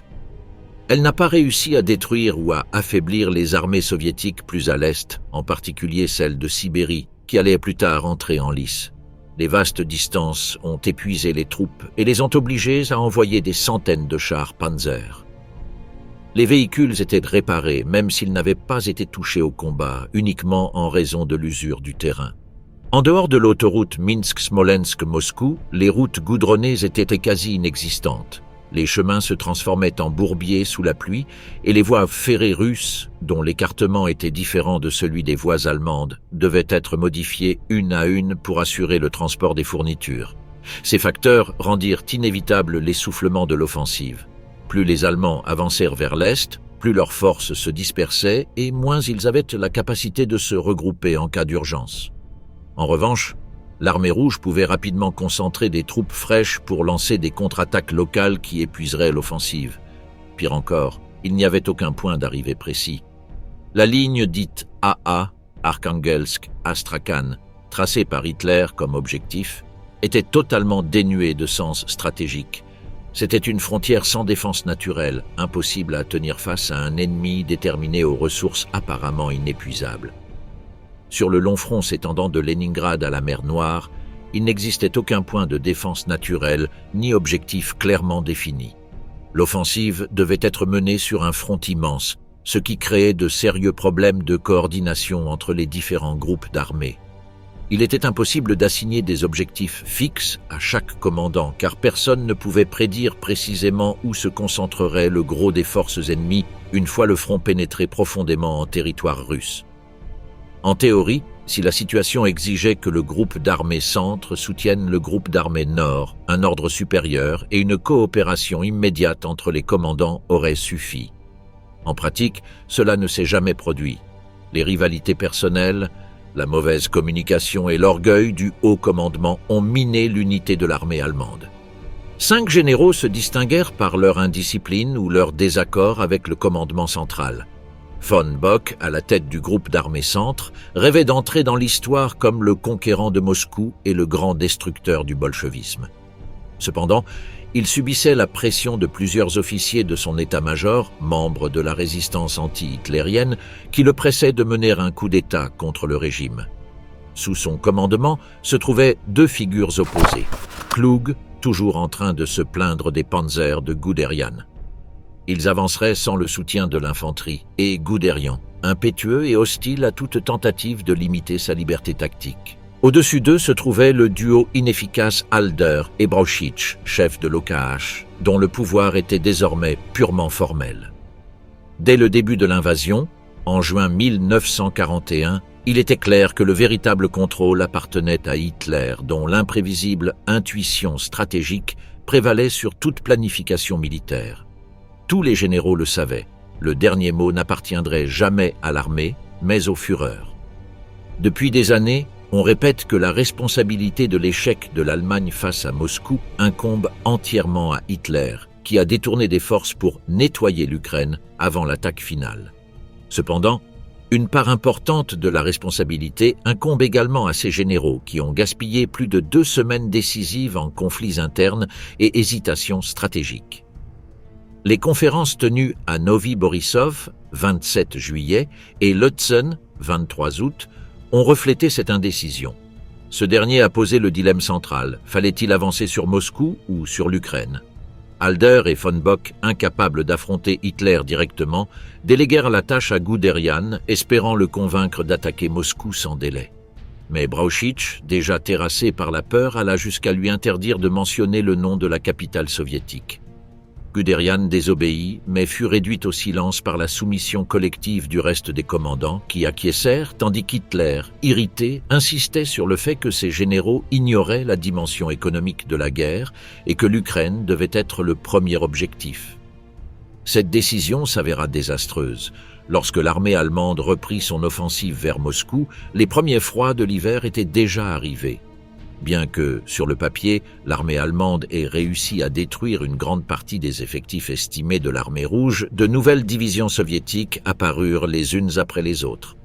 Elle n'a pas réussi à détruire ou à affaiblir les armées soviétiques plus à l'est, en particulier celles de Sibérie, qui allaient plus tard entrer en lice. Les vastes distances ont épuisé les troupes et les ont obligées à envoyer des centaines de chars Panzer. Les véhicules étaient réparés, même s'ils n'avaient pas été touchés au combat, uniquement en raison de l'usure du terrain. En dehors de l'autoroute Minsk-Smolensk-Moscou, les routes goudronnées étaient quasi inexistantes. Les chemins se transformaient en bourbiers sous la pluie et les voies ferrées russes, dont l'écartement était différent de celui des voies allemandes, devaient être modifiées une à une pour assurer le transport des fournitures. Ces facteurs rendirent inévitable l'essoufflement de l'offensive. Plus les Allemands avancèrent vers l'Est, plus leurs forces se dispersaient et moins ils avaient la capacité de se regrouper en cas d'urgence. En revanche, l'armée rouge pouvait rapidement concentrer des troupes fraîches pour lancer des contre-attaques locales qui épuiseraient l'offensive. Pire encore, il n'y avait aucun point d'arrivée précis. La ligne dite AA, Arkhangelsk-Astrakhan, tracée par Hitler comme objectif, était totalement dénuée de sens stratégique. C'était une frontière sans défense naturelle, impossible à tenir face à un ennemi déterminé aux ressources apparemment inépuisables. Sur le long front s'étendant de Leningrad à la mer Noire, il n'existait aucun point de défense naturelle ni objectif clairement défini. L'offensive devait être menée sur un front immense, ce qui créait de sérieux problèmes de coordination entre les différents groupes d'armées. Il était impossible d'assigner des objectifs fixes à chaque commandant, car personne ne pouvait prédire précisément où se concentrerait le gros des forces ennemies une fois le front pénétré profondément en territoire russe. En théorie, si la situation exigeait que le groupe d'armées centre soutienne le groupe d'armées nord, un ordre supérieur et une coopération immédiate entre les commandants auraient suffi. En pratique, cela ne s'est jamais produit. Les rivalités personnelles, la mauvaise communication et l'orgueil du haut commandement ont miné l'unité de l'armée allemande. 5 généraux se distinguèrent par leur indiscipline ou leur désaccord avec le commandement central. Von Bock, à la tête du groupe d'armée centre, rêvait d'entrer dans l'histoire comme le conquérant de Moscou et le grand destructeur du bolchevisme. Cependant, il subissait la pression de plusieurs officiers de son état-major, membres de la résistance anti-hitlérienne, qui le pressaient de mener un coup d'État contre le régime. Sous son commandement se trouvaient 2 figures opposées. Klug, toujours en train de se plaindre des panzers de Guderian. Ils avanceraient sans le soutien de l'infanterie, et Guderian, impétueux et hostile à toute tentative de limiter sa liberté tactique. Au-dessus d'eux se trouvait le duo inefficace Halder et Brauchitsch, chef de l'OKH, dont le pouvoir était désormais purement formel. Dès le début de l'invasion, en juin 1941, il était clair que le véritable contrôle appartenait à Hitler, dont l'imprévisible intuition stratégique prévalait sur toute planification militaire. Tous les généraux le savaient, le dernier mot n'appartiendrait jamais à l'armée, mais au Führer. Depuis des années, on répète que la responsabilité de l'échec de l'Allemagne face à Moscou incombe entièrement à Hitler, qui a détourné des forces pour nettoyer l'Ukraine avant l'attaque finale. Cependant, une part importante de la responsabilité incombe également à ces généraux qui ont gaspillé plus de 2 semaines décisives en conflits internes et hésitations stratégiques. Les conférences tenues à Novi Borisov, 27 juillet, et Lutzen, 23 août, ont reflété cette indécision. Ce dernier a posé le dilemme central. Fallait-il avancer sur Moscou ou sur l'Ukraine? Halder et von Bock, incapables d'affronter Hitler directement, déléguèrent la tâche à Guderian, espérant le convaincre d'attaquer Moscou sans délai. Mais Brauchitsch, déjà terrassé par la peur, alla jusqu'à lui interdire de mentionner le nom de la capitale soviétique. Guderian désobéit, mais fut réduite au silence par la soumission collective du reste des commandants qui acquiescèrent, tandis qu'Hitler, irrité, insistait sur le fait que ses généraux ignoraient la dimension économique de la guerre et que l'Ukraine devait être le premier objectif. Cette décision s'avéra désastreuse. Lorsque l'armée allemande reprit son offensive vers Moscou, les premiers froids de l'hiver étaient déjà arrivés. Bien que, sur le papier, l'armée allemande ait réussi à détruire une grande partie des effectifs estimés de l'armée rouge, de nouvelles divisions soviétiques apparurent les unes après les autres.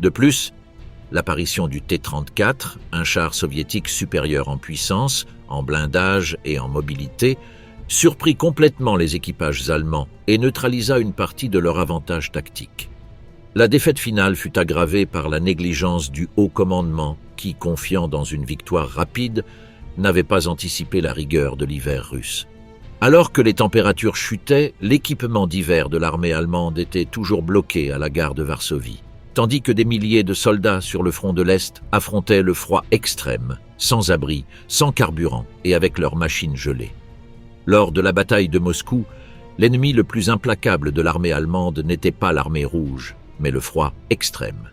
De plus, l'apparition du T-34, un char soviétique supérieur en puissance, en blindage et en mobilité, surprit complètement les équipages allemands et neutralisa une partie de leur avantage tactique. La défaite finale fut aggravée par la négligence du haut commandement qui, confiant dans une victoire rapide, n'avait pas anticipé la rigueur de l'hiver russe. Alors que les températures chutaient, l'équipement d'hiver de l'armée allemande était toujours bloqué à la gare de Varsovie, tandis que des milliers de soldats sur le front de l'Est affrontaient le froid extrême, sans abri, sans carburant et avec leurs machines gelées. Lors de la bataille de Moscou, l'ennemi le plus implacable de l'armée allemande n'était pas l'armée rouge, mais le froid extrême.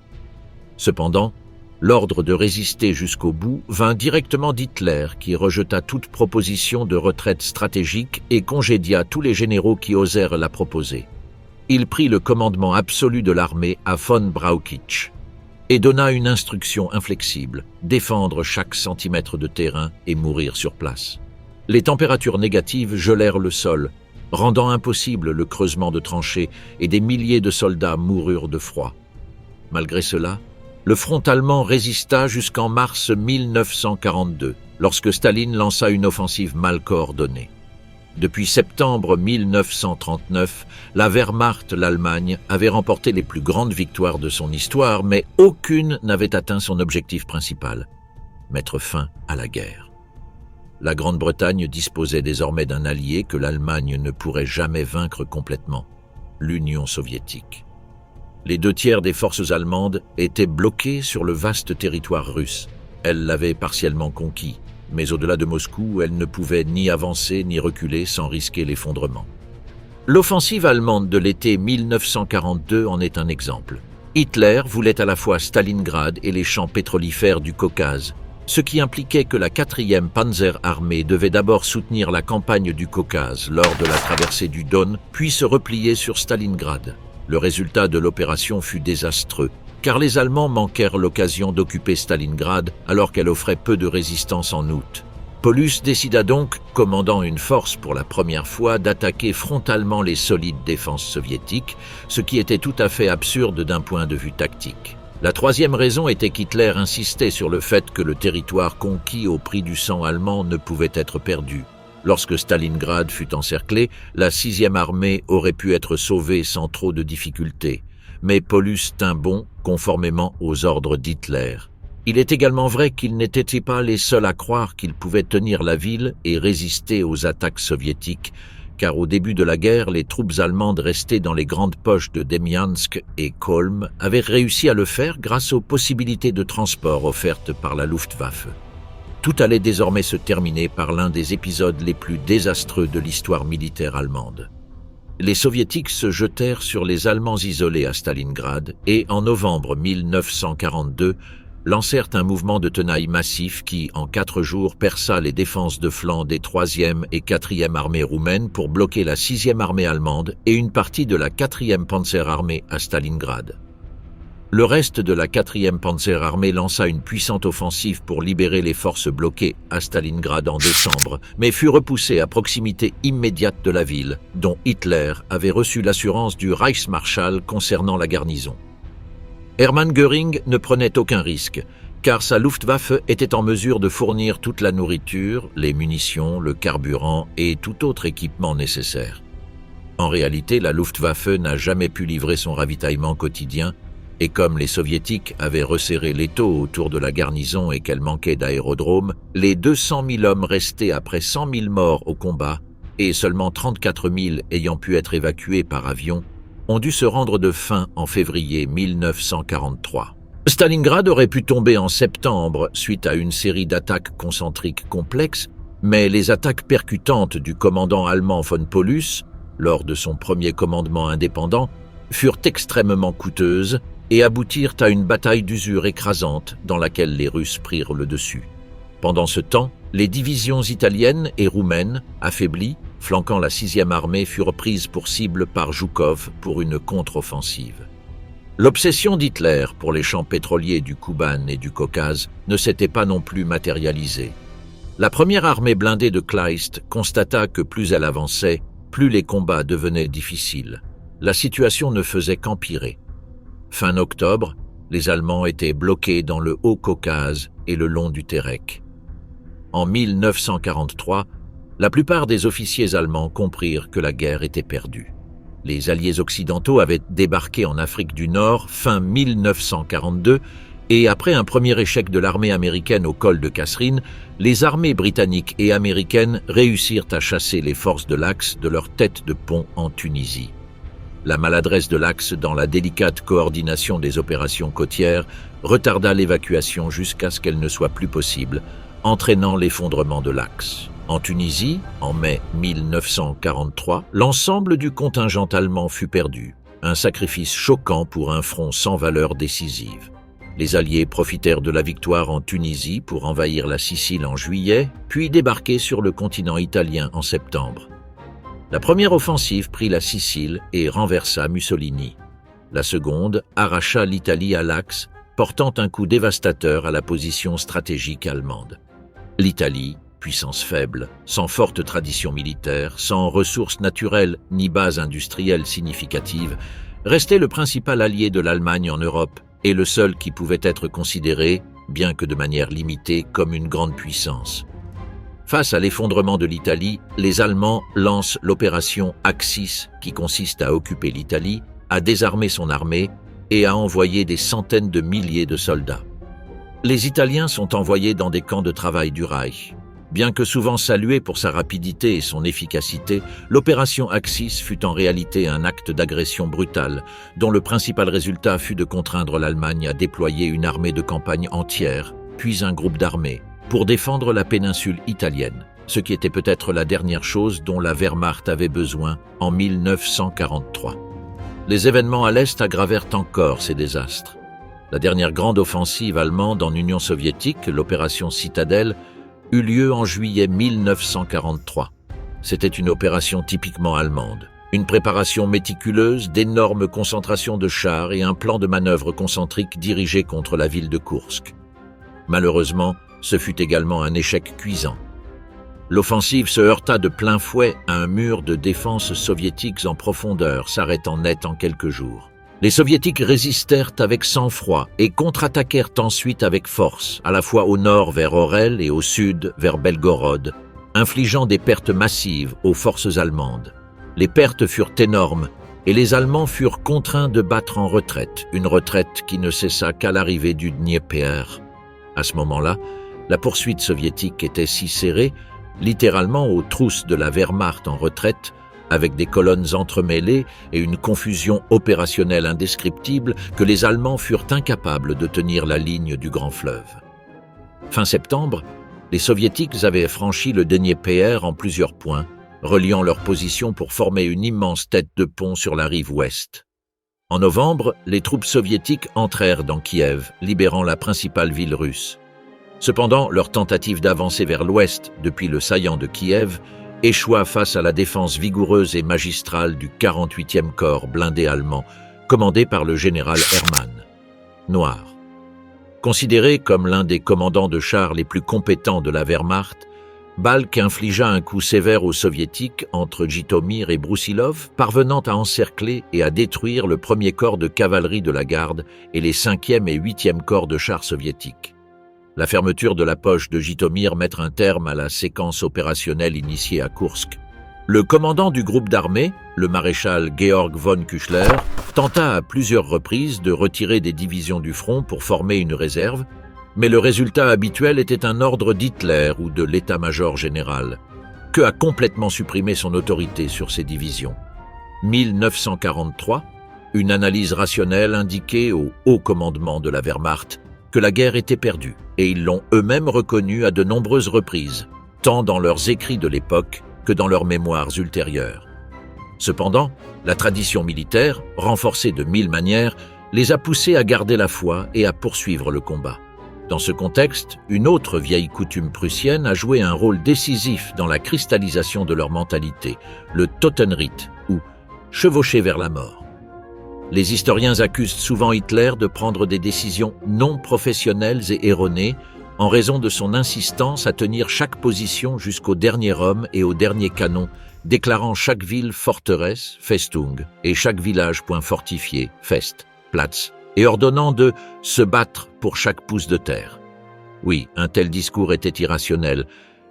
Cependant, l'ordre de résister jusqu'au bout vint directement d'Hitler, qui rejeta toute proposition de retraite stratégique et congédia tous les généraux qui osèrent la proposer. Il prit le commandement absolu de l'armée à von Brauchitsch et donna une instruction inflexible, défendre chaque centimètre de terrain et mourir sur place. Les températures négatives gelèrent le sol, rendant impossible le creusement de tranchées, et des milliers de soldats moururent de froid. Malgré cela, le front allemand résista jusqu'en mars 1942, lorsque Staline lança une offensive mal coordonnée. Depuis septembre 1939, la Wehrmacht, l'Allemagne, avait remporté les plus grandes victoires de son histoire, mais aucune n'avait atteint son objectif principal, mettre fin à la guerre. La Grande-Bretagne disposait désormais d'un allié que l'Allemagne ne pourrait jamais vaincre complètement, l'Union soviétique. Les 2/3 des forces allemandes étaient bloquées sur le vaste territoire russe. Elles l'avaient partiellement conquis, mais au-delà de Moscou, elles ne pouvaient ni avancer ni reculer sans risquer l'effondrement. L'offensive allemande de l'été 1942 en est un exemple. Hitler voulait à la fois Stalingrad et les champs pétrolifères du Caucase, ce qui impliquait que la 4e Panzerarmée devait d'abord soutenir la campagne du Caucase lors de la traversée du Don, puis se replier sur Stalingrad. Le résultat de l'opération fut désastreux, car les Allemands manquèrent l'occasion d'occuper Stalingrad alors qu'elle offrait peu de résistance en août. Paulus décida donc, commandant une force pour la première fois, d'attaquer frontalement les solides défenses soviétiques, ce qui était tout à fait absurde d'un point de vue tactique. La 3e raison était qu'Hitler insistait sur le fait que le territoire conquis au prix du sang allemand ne pouvait être perdu. Lorsque Stalingrad fut encerclé, la 6e armée aurait pu être sauvée sans trop de difficultés. Mais Paulus tint bon, conformément aux ordres d'Hitler. Il est également vrai qu'ils n'étaient pas les seuls à croire qu'ils pouvaient tenir la ville et résister aux attaques soviétiques, car au début de la guerre, les troupes allemandes restées dans les grandes poches de Demiansk et Kolm avaient réussi à le faire grâce aux possibilités de transport offertes par la Luftwaffe. Tout allait désormais se terminer par l'un des épisodes les plus désastreux de l'histoire militaire allemande. Les Soviétiques se jetèrent sur les Allemands isolés à Stalingrad et, en novembre 1942, lancèrent un mouvement de tenaille massif qui, en 4 jours, perça les défenses de flanc des 3e et 4e armées roumaines pour bloquer la 6e armée allemande et une partie de la 4e Panzerarmée à Stalingrad. Le reste de la 4e Panzerarmée lança une puissante offensive pour libérer les forces bloquées à Stalingrad en décembre, mais fut repoussée à proximité immédiate de la ville, dont Hitler avait reçu l'assurance du Reichsmarschall concernant la garnison. Hermann Göring ne prenait aucun risque, car sa Luftwaffe était en mesure de fournir toute la nourriture, les munitions, le carburant et tout autre équipement nécessaire. En réalité, la Luftwaffe n'a jamais pu livrer son ravitaillement quotidien, et comme les Soviétiques avaient resserré l'étau autour de la garnison et qu'elle manquait d'aérodromes, les 200 000 hommes restés après 100 000 morts au combat, et seulement 34 000 ayant pu être évacués par avion, ont dû se rendre de fin en février 1943. Stalingrad aurait pu tomber en septembre suite à une série d'attaques concentriques complexes, mais les attaques percutantes du commandant allemand von Paulus, lors de son premier commandement indépendant, furent extrêmement coûteuses et aboutirent à une bataille d'usure écrasante dans laquelle les Russes prirent le dessus. Pendant ce temps, les divisions italiennes et roumaines, affaiblies, flanquant la 6e armée, furent prises pour cible par Zhukov pour une contre-offensive. L'obsession d'Hitler pour les champs pétroliers du Kuban et du Caucase ne s'était pas non plus matérialisée. La première armée blindée de Kleist constata que plus elle avançait, plus les combats devenaient difficiles. La situation ne faisait qu'empirer. Fin octobre, les Allemands étaient bloqués dans le Haut-Caucase et le long du Terek. En 1943, la plupart des officiers allemands comprirent que la guerre était perdue. Les alliés occidentaux avaient débarqué en Afrique du Nord fin 1942 Et après un premier échec de l'armée américaine au col de Kasserine, les armées britanniques et américaines réussirent à chasser les forces de l'Axe de leur tête de pont en Tunisie. La maladresse de l'Axe dans la délicate coordination des opérations côtières retarda l'évacuation jusqu'à ce qu'elle ne soit plus possible, entraînant l'effondrement de l'Axe. En Tunisie, en mai 1943, l'ensemble du contingent allemand fut perdu, un sacrifice choquant pour un front sans valeur décisive. Les Alliés profitèrent de la victoire en Tunisie pour envahir la Sicile en juillet, puis débarquer sur le continent italien en septembre. La première offensive prit la Sicile et renversa Mussolini. La seconde arracha l'Italie à l'Axe, portant un coup dévastateur à la position stratégique allemande. L'Italie, puissance faible, sans forte tradition militaire, sans ressources naturelles ni base industrielle significative, restait le principal allié de l'Allemagne en Europe et le seul qui pouvait être considéré, bien que de manière limitée, comme une grande puissance. Face à l'effondrement de l'Italie, les Allemands lancent l'opération Axis, qui consiste à occuper l'Italie, à désarmer son armée et à envoyer des centaines de milliers de soldats. Les Italiens sont envoyés dans des camps de travail du Reich. Bien que souvent saluée pour sa rapidité et son efficacité, l'opération Axis fut en réalité un acte d'agression brutale, dont le principal résultat fut de contraindre l'Allemagne à déployer une armée de campagne entière, puis un groupe d'armées, pour défendre la péninsule italienne, ce qui était peut-être la dernière chose dont la Wehrmacht avait besoin en 1943. Les événements à l'Est aggravèrent encore ces désastres. La dernière grande offensive allemande en Union soviétique, l'opération Citadelle, eut lieu en juillet 1943. C'était une opération typiquement allemande. Une préparation méticuleuse, d'énormes concentrations de chars et un plan de manœuvre concentrique dirigé contre la ville de Koursk. Malheureusement, ce fut également un échec cuisant. L'offensive se heurta de plein fouet à un mur de défense soviétiques en profondeur, s'arrêtant net en quelques jours. Les Soviétiques résistèrent avec sang-froid et contre-attaquèrent ensuite avec force, à la fois au nord vers Orel et au sud vers Belgorod, infligeant des pertes massives aux forces allemandes. Les pertes furent énormes et les Allemands furent contraints de battre en retraite, une retraite qui ne cessa qu'à l'arrivée du Dniepr. À ce moment-là, la poursuite soviétique était si serrée, littéralement aux trousses de la Wehrmacht en retraite, avec des colonnes entremêlées et une confusion opérationnelle indescriptible, que les Allemands furent incapables de tenir la ligne du Grand Fleuve. Fin septembre, les Soviétiques avaient franchi le Dniepr en plusieurs points, reliant leurs positions pour former une immense tête de pont sur la rive ouest. En novembre, les troupes soviétiques entrèrent dans Kiev, libérant la principale ville russe. Cependant, leur tentative d'avancer vers l'ouest depuis le saillant de Kiev échoua face à la défense vigoureuse et magistrale du 48e corps blindé allemand, commandé par le général Hermann. Noir. Considéré comme l'un des commandants de chars les plus compétents de la Wehrmacht, Balk infligea un coup sévère aux Soviétiques entre Jitomir et Broussilov, parvenant à encercler et à détruire le premier corps de cavalerie de la garde et les 5e et 8e corps de chars soviétiques. La fermeture de la poche de Jitomir mettra un terme à la séquence opérationnelle initiée à Koursk. Le commandant du groupe d'armée, le maréchal Georg von Küchler, tenta à plusieurs reprises de retirer des divisions du front pour former une réserve, mais le résultat habituel était un ordre d'Hitler ou de l'état-major général, que a complètement supprimé son autorité sur ces divisions. 1943, une analyse rationnelle indiquait au haut commandement de la Wehrmacht que la guerre était perdue, et ils l'ont eux-mêmes reconnu à de nombreuses reprises, tant dans leurs écrits de l'époque que dans leurs mémoires ultérieures. Cependant, la tradition militaire, renforcée de 1000 manières, les a poussés à garder la foi et à poursuivre le combat. Dans ce contexte, une autre vieille coutume prussienne a joué un rôle décisif dans la cristallisation de leur mentalité, le Totenritt, ou « chevaucher vers la mort ». Les historiens accusent souvent Hitler de prendre des décisions non professionnelles et erronées en raison de son insistance à tenir chaque position jusqu'au dernier homme et au dernier canon, déclarant chaque ville forteresse, Festung, et chaque village point fortifié, Fest, Platz, et ordonnant de se battre pour chaque pouce de terre. Oui, un tel discours était irrationnel,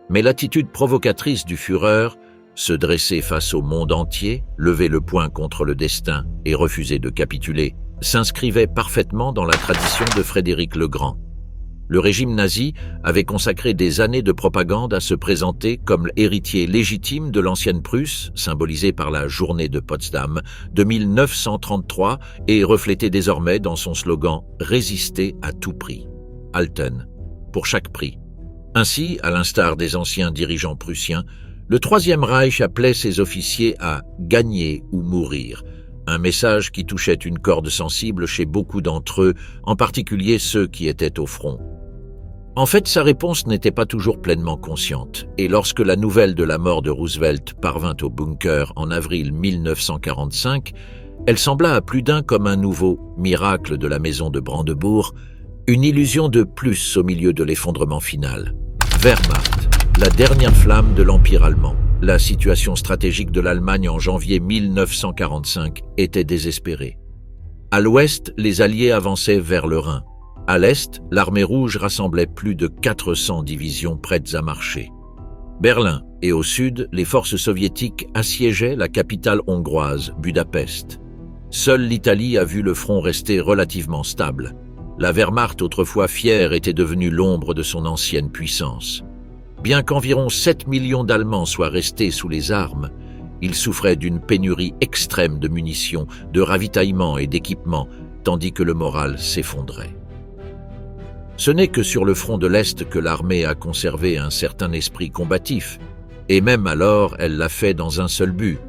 mais l'attitude provocatrice du Führer, se dresser face au monde entier, lever le poing contre le destin et refuser de capituler, s'inscrivait parfaitement dans la tradition de Frédéric le Grand. Le régime nazi avait consacré des années de propagande à se présenter comme l'héritier légitime de l'ancienne Prusse, symbolisée par la Journée de Potsdam de 1933 et reflétée désormais dans son slogan « Résister à tout prix ». Halten, pour chaque prix. Ainsi, à l'instar des anciens dirigeants prussiens, le Troisième Reich appelait ses officiers à « gagner ou mourir », un message qui touchait une corde sensible chez beaucoup d'entre eux, en particulier ceux qui étaient au front. En fait, sa réponse n'était pas toujours pleinement consciente, et lorsque la nouvelle de la mort de Roosevelt parvint au bunker en avril 1945, elle sembla à plus d'un comme un nouveau miracle de la maison de Brandebourg, une illusion de plus au milieu de l'effondrement final. Wehrmacht, la dernière flamme de l'Empire allemand. La situation stratégique de l'Allemagne en janvier 1945 était désespérée. À l'ouest, les Alliés avançaient vers le Rhin. À l'est, l'armée rouge rassemblait plus de 400 divisions prêtes à marcher. Berlin et au sud, les forces soviétiques assiégeaient la capitale hongroise, Budapest. Seule l'Italie a vu le front rester relativement stable. La Wehrmacht, autrefois fière, était devenue l'ombre de son ancienne puissance. Bien qu'environ 7 millions d'Allemands soient restés sous les armes, ils souffraient d'une pénurie extrême de munitions, de ravitaillement et d'équipements, tandis que le moral s'effondrait. Ce n'est que sur le front de l'Est que l'armée a conservé un certain esprit combatif, et même alors elle l'a fait dans un seul but,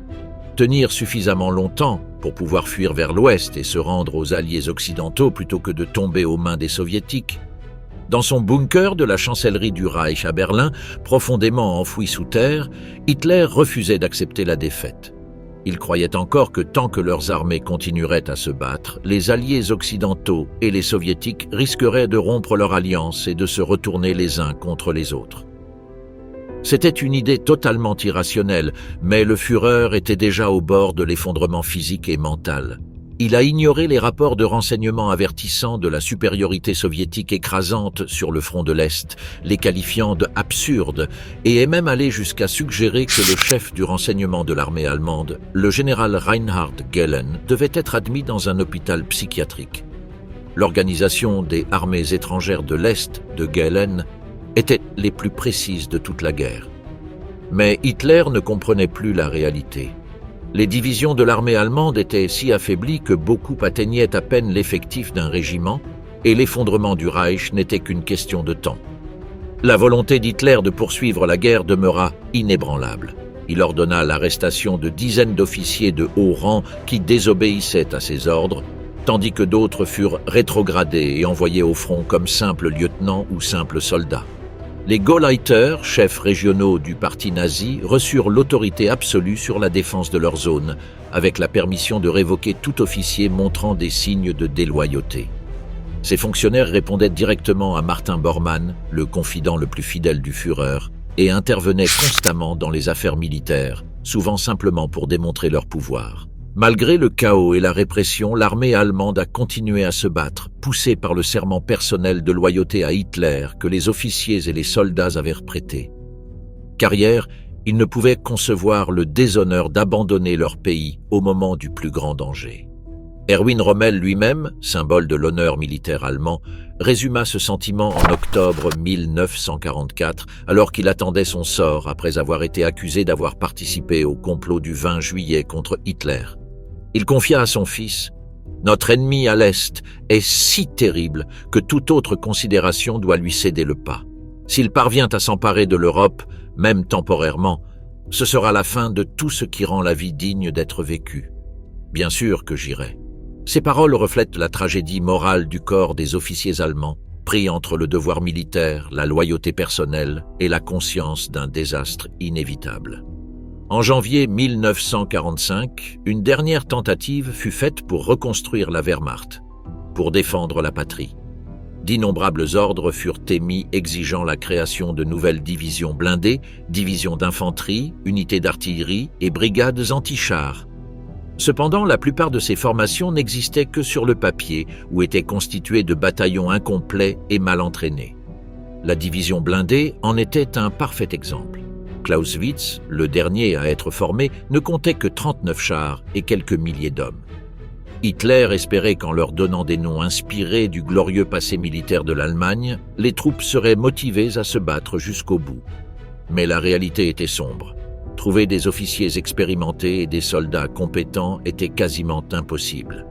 tenir suffisamment longtemps pour pouvoir fuir vers l'Ouest et se rendre aux alliés occidentaux plutôt que de tomber aux mains des Soviétiques. Dans son bunker de la chancellerie du Reich à Berlin, profondément enfoui sous terre, Hitler refusait d'accepter la défaite. Il croyait encore que tant que leurs armées continueraient à se battre, les alliés occidentaux et les soviétiques risqueraient de rompre leur alliance et de se retourner les uns contre les autres. C'était une idée totalement irrationnelle, mais le Führer était déjà au bord de l'effondrement physique et mental. Il a ignoré les rapports de renseignement avertissant de la supériorité soviétique écrasante sur le front de l'Est, les qualifiant de absurdes, et est même allé jusqu'à suggérer que le chef du renseignement de l'armée allemande, le général Reinhard Gehlen, devait être admis dans un hôpital psychiatrique. L'organisation des armées étrangères de l'Est de Gehlen était les plus précises de toute la guerre. Mais Hitler ne comprenait plus la réalité. Les divisions de l'armée allemande étaient si affaiblies que beaucoup atteignaient à peine l'effectif d'un régiment, et l'effondrement du Reich n'était qu'une question de temps. La volonté d'Hitler de poursuivre la guerre demeura inébranlable. Il ordonna l'arrestation de dizaines d'officiers de haut rang qui désobéissaient à ses ordres, tandis que d'autres furent rétrogradés et envoyés au front comme simples lieutenants ou simples soldats. Les Gauleiter, chefs régionaux du parti nazi, reçurent l'autorité absolue sur la défense de leur zone, avec la permission de révoquer tout officier montrant des signes de déloyauté. Ces fonctionnaires répondaient directement à Martin Bormann, le confident le plus fidèle du Führer, et intervenaient constamment dans les affaires militaires, souvent simplement pour démontrer leur pouvoir. Malgré le chaos et la répression, l'armée allemande a continué à se battre, poussée par le serment personnel de loyauté à Hitler que les officiers et les soldats avaient prêté. Car hier, ils ne pouvaient concevoir le déshonneur d'abandonner leur pays au moment du plus grand danger. Erwin Rommel lui-même, symbole de l'honneur militaire allemand, résuma ce sentiment en octobre 1944, alors qu'il attendait son sort après avoir été accusé d'avoir participé au complot du 20 juillet contre Hitler. Il confia à son fils « Notre ennemi à l'Est est si terrible que toute autre considération doit lui céder le pas. S'il parvient à s'emparer de l'Europe, même temporairement, ce sera la fin de tout ce qui rend la vie digne d'être vécue. Bien sûr que j'irai. » Ces paroles reflètent la tragédie morale du corps des officiers allemands, pris entre le devoir militaire, la loyauté personnelle et la conscience d'un désastre inévitable. En janvier 1945, une dernière tentative fut faite pour reconstruire la Wehrmacht, pour défendre la patrie. D'innombrables ordres furent émis exigeant la création de nouvelles divisions blindées, divisions d'infanterie, unités d'artillerie et brigades anti-chars. Cependant, la plupart de ces formations n'existaient que sur le papier ou étaient constituées de bataillons incomplets et mal entraînés. La division blindée en était un parfait exemple. Clausewitz, le dernier à être formé, ne comptait que 39 chars et quelques milliers d'hommes. Hitler espérait qu'en leur donnant des noms inspirés du glorieux passé militaire de l'Allemagne, les troupes seraient motivées à se battre jusqu'au bout. Mais la réalité était sombre. Trouver des officiers expérimentés et des soldats compétents était quasiment impossible.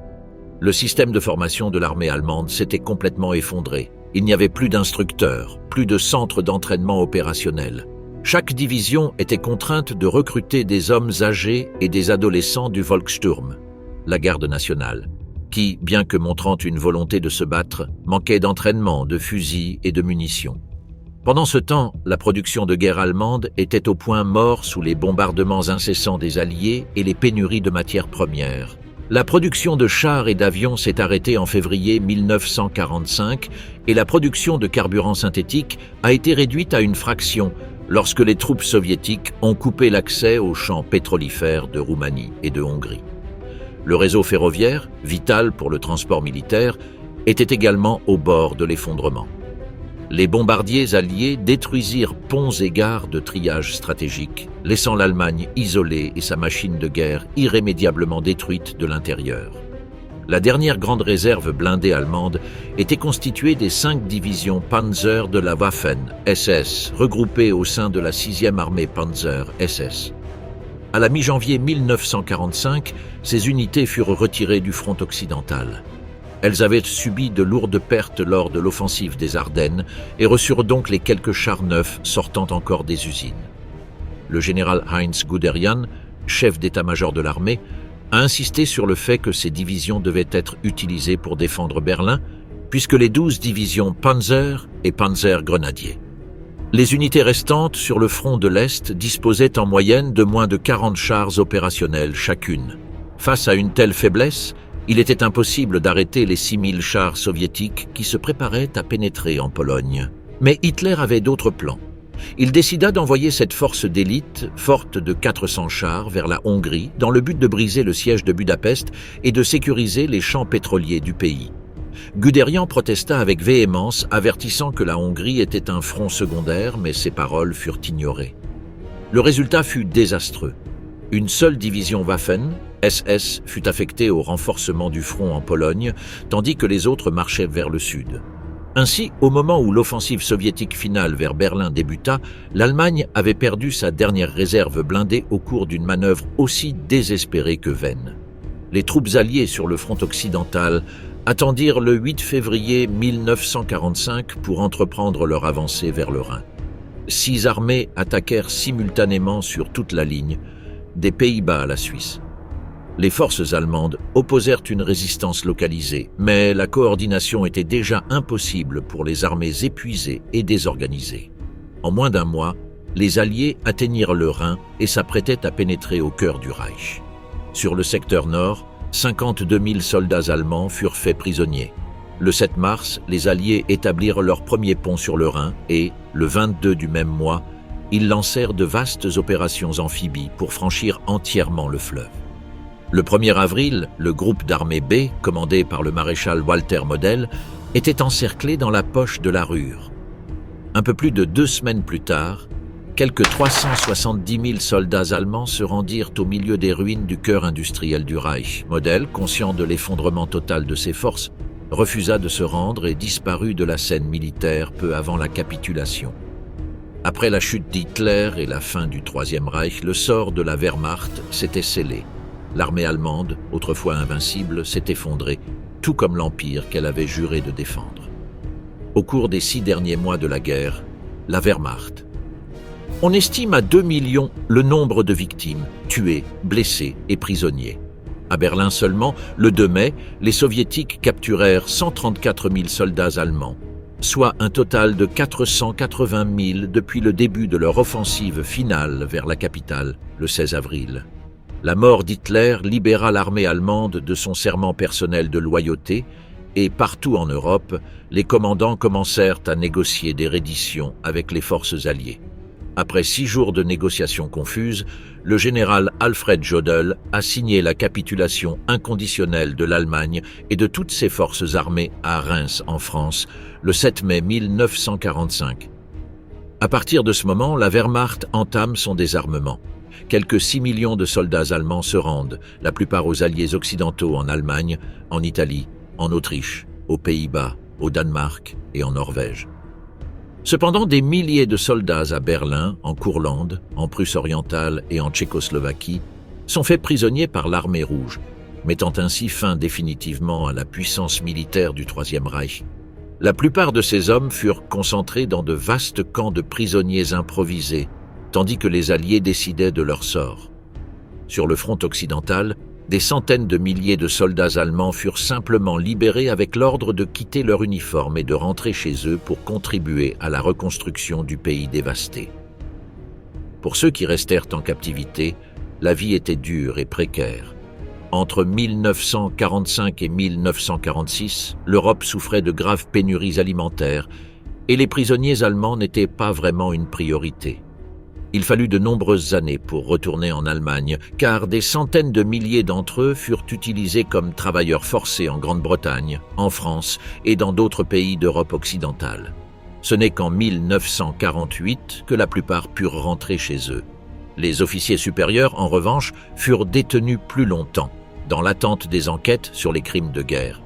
Le système de formation de l'armée allemande s'était complètement effondré. Il n'y avait plus d'instructeurs, plus de centres d'entraînement opérationnels. Chaque division était contrainte de recruter des hommes âgés et des adolescents du Volkssturm, la garde nationale, qui, bien que montrant une volonté de se battre, manquait d'entraînement, de fusils et de munitions. Pendant ce temps, la production de guerre allemande était au point mort sous les bombardements incessants des Alliés et les pénuries de matières premières. La production de chars et d'avions s'est arrêtée en février 1945 et la production de carburant synthétique a été réduite à une fraction lorsque les troupes soviétiques ont coupé l'accès aux champs pétrolifères de Roumanie et de Hongrie. Le réseau ferroviaire, vital pour le transport militaire, était également au bord de l'effondrement. Les bombardiers alliés détruisirent ponts et gares de triage stratégique, laissant l'Allemagne isolée et sa machine de guerre irrémédiablement détruite de l'intérieur. La dernière grande réserve blindée allemande était constituée des 5 divisions Panzer de la Waffen-SS, regroupées au sein de la 6e armée Panzer-SS. À la mi-janvier 1945, ces unités furent retirées du front occidental. Elles avaient subi de lourdes pertes lors de l'offensive des Ardennes et reçurent donc les quelques chars neufs sortant encore des usines. Le général Heinz Guderian, chef d'état-major de l'armée, a insisté sur le fait que ces divisions devaient être utilisées pour défendre Berlin, puisque les 12 divisions Panzer et Panzer Grenadier. Les unités restantes sur le front de l'Est disposaient en moyenne de moins de 40 chars opérationnels chacune. Face à une telle faiblesse, il était impossible d'arrêter les 6000 chars soviétiques qui se préparaient à pénétrer en Pologne. Mais Hitler avait d'autres plans. Il décida d'envoyer cette force d'élite, forte de 400 chars, vers la Hongrie, dans le but de briser le siège de Budapest et de sécuriser les champs pétroliers du pays. Guderian protesta avec véhémence, avertissant que la Hongrie était un front secondaire, mais ses paroles furent ignorées. Le résultat fut désastreux. Une seule division Waffen, SS, fut affectée au renforcement du front en Pologne, tandis que les autres marchaient vers le sud. Ainsi, au moment où l'offensive soviétique finale vers Berlin débuta, l'Allemagne avait perdu sa dernière réserve blindée au cours d'une manœuvre aussi désespérée que vaine. Les troupes alliées sur le front occidental attendirent le 8 février 1945 pour entreprendre leur avancée vers le Rhin. 6 armées attaquèrent simultanément sur toute la ligne, des Pays-Bas à la Suisse. Les forces allemandes opposèrent une résistance localisée, mais la coordination était déjà impossible pour les armées épuisées et désorganisées. En moins d'un mois, les Alliés atteignirent le Rhin et s'apprêtaient à pénétrer au cœur du Reich. Sur le secteur nord, 52 000 soldats allemands furent faits prisonniers. Le 7 mars, les Alliés établirent leur premier pont sur le Rhin et, le 22 du même mois, ils lancèrent de vastes opérations amphibies pour franchir entièrement le fleuve. Le 1er avril, le groupe d'armée B, commandé par le maréchal Walter Model, était encerclé dans la poche de la Ruhr. Un peu plus de 2 semaines plus tard, quelques 370 000 soldats allemands se rendirent au milieu des ruines du cœur industriel du Reich. Model, conscient de l'effondrement total de ses forces, refusa de se rendre et disparut de la scène militaire peu avant la capitulation. Après la chute d'Hitler et la fin du Troisième Reich, le sort de la Wehrmacht s'était scellé. L'armée allemande, autrefois invincible, s'est effondrée, tout comme l'empire qu'elle avait juré de défendre. Au cours des 6 derniers mois de la guerre, la Wehrmacht. On estime à 2 millions le nombre de victimes, tués, blessés et prisonniers. À Berlin seulement, le 2 mai, les Soviétiques capturèrent 134 000 soldats allemands, soit un total de 480 000 depuis le début de leur offensive finale vers la capitale, le 16 avril. La mort d'Hitler libéra l'armée allemande de son serment personnel de loyauté et partout en Europe, les commandants commencèrent à négocier des redditions avec les forces alliées. Après 6 jours de négociations confuses, le général Alfred Jodl a signé la capitulation inconditionnelle de l'Allemagne et de toutes ses forces armées à Reims, en France, le 7 mai 1945. À partir de ce moment, la Wehrmacht entame son désarmement. quelques 6 millions de soldats allemands se rendent, la plupart aux alliés occidentaux en Allemagne, en Italie, en Autriche, aux Pays-Bas, au Danemark et en Norvège. Cependant, des milliers de soldats à Berlin, en Courlande, en Prusse orientale et en Tchécoslovaquie sont faits prisonniers par l'armée rouge, mettant ainsi fin définitivement à la puissance militaire du Troisième Reich. La plupart de ces hommes furent concentrés dans de vastes camps de prisonniers improvisés, tandis que les Alliés décidaient de leur sort. Sur le front occidental, des centaines de milliers de soldats allemands furent simplement libérés avec l'ordre de quitter leur uniforme et de rentrer chez eux pour contribuer à la reconstruction du pays dévasté. Pour ceux qui restèrent en captivité, la vie était dure et précaire. Entre 1945 et 1946, l'Europe souffrait de graves pénuries alimentaires et les prisonniers allemands n'étaient pas vraiment une priorité. Il fallut de nombreuses années pour retourner en Allemagne, car des centaines de milliers d'entre eux furent utilisés comme travailleurs forcés en Grande-Bretagne, en France et dans d'autres pays d'Europe occidentale. Ce n'est qu'en 1948 que la plupart purent rentrer chez eux. Les officiers supérieurs, en revanche, furent détenus plus longtemps, dans l'attente des enquêtes sur les crimes de guerre.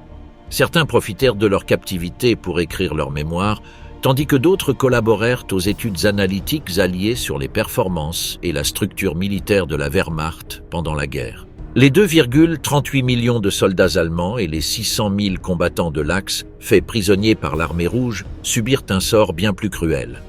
Certains profitèrent de leur captivité pour écrire leurs mémoires, tandis que d'autres collaborèrent aux études analytiques alliées sur les performances et la structure militaire de la Wehrmacht pendant la guerre. Les 2,38 millions de soldats allemands et les 600 000 combattants de l'Axe, faits prisonniers par l'armée rouge, subirent un sort bien plus cruel.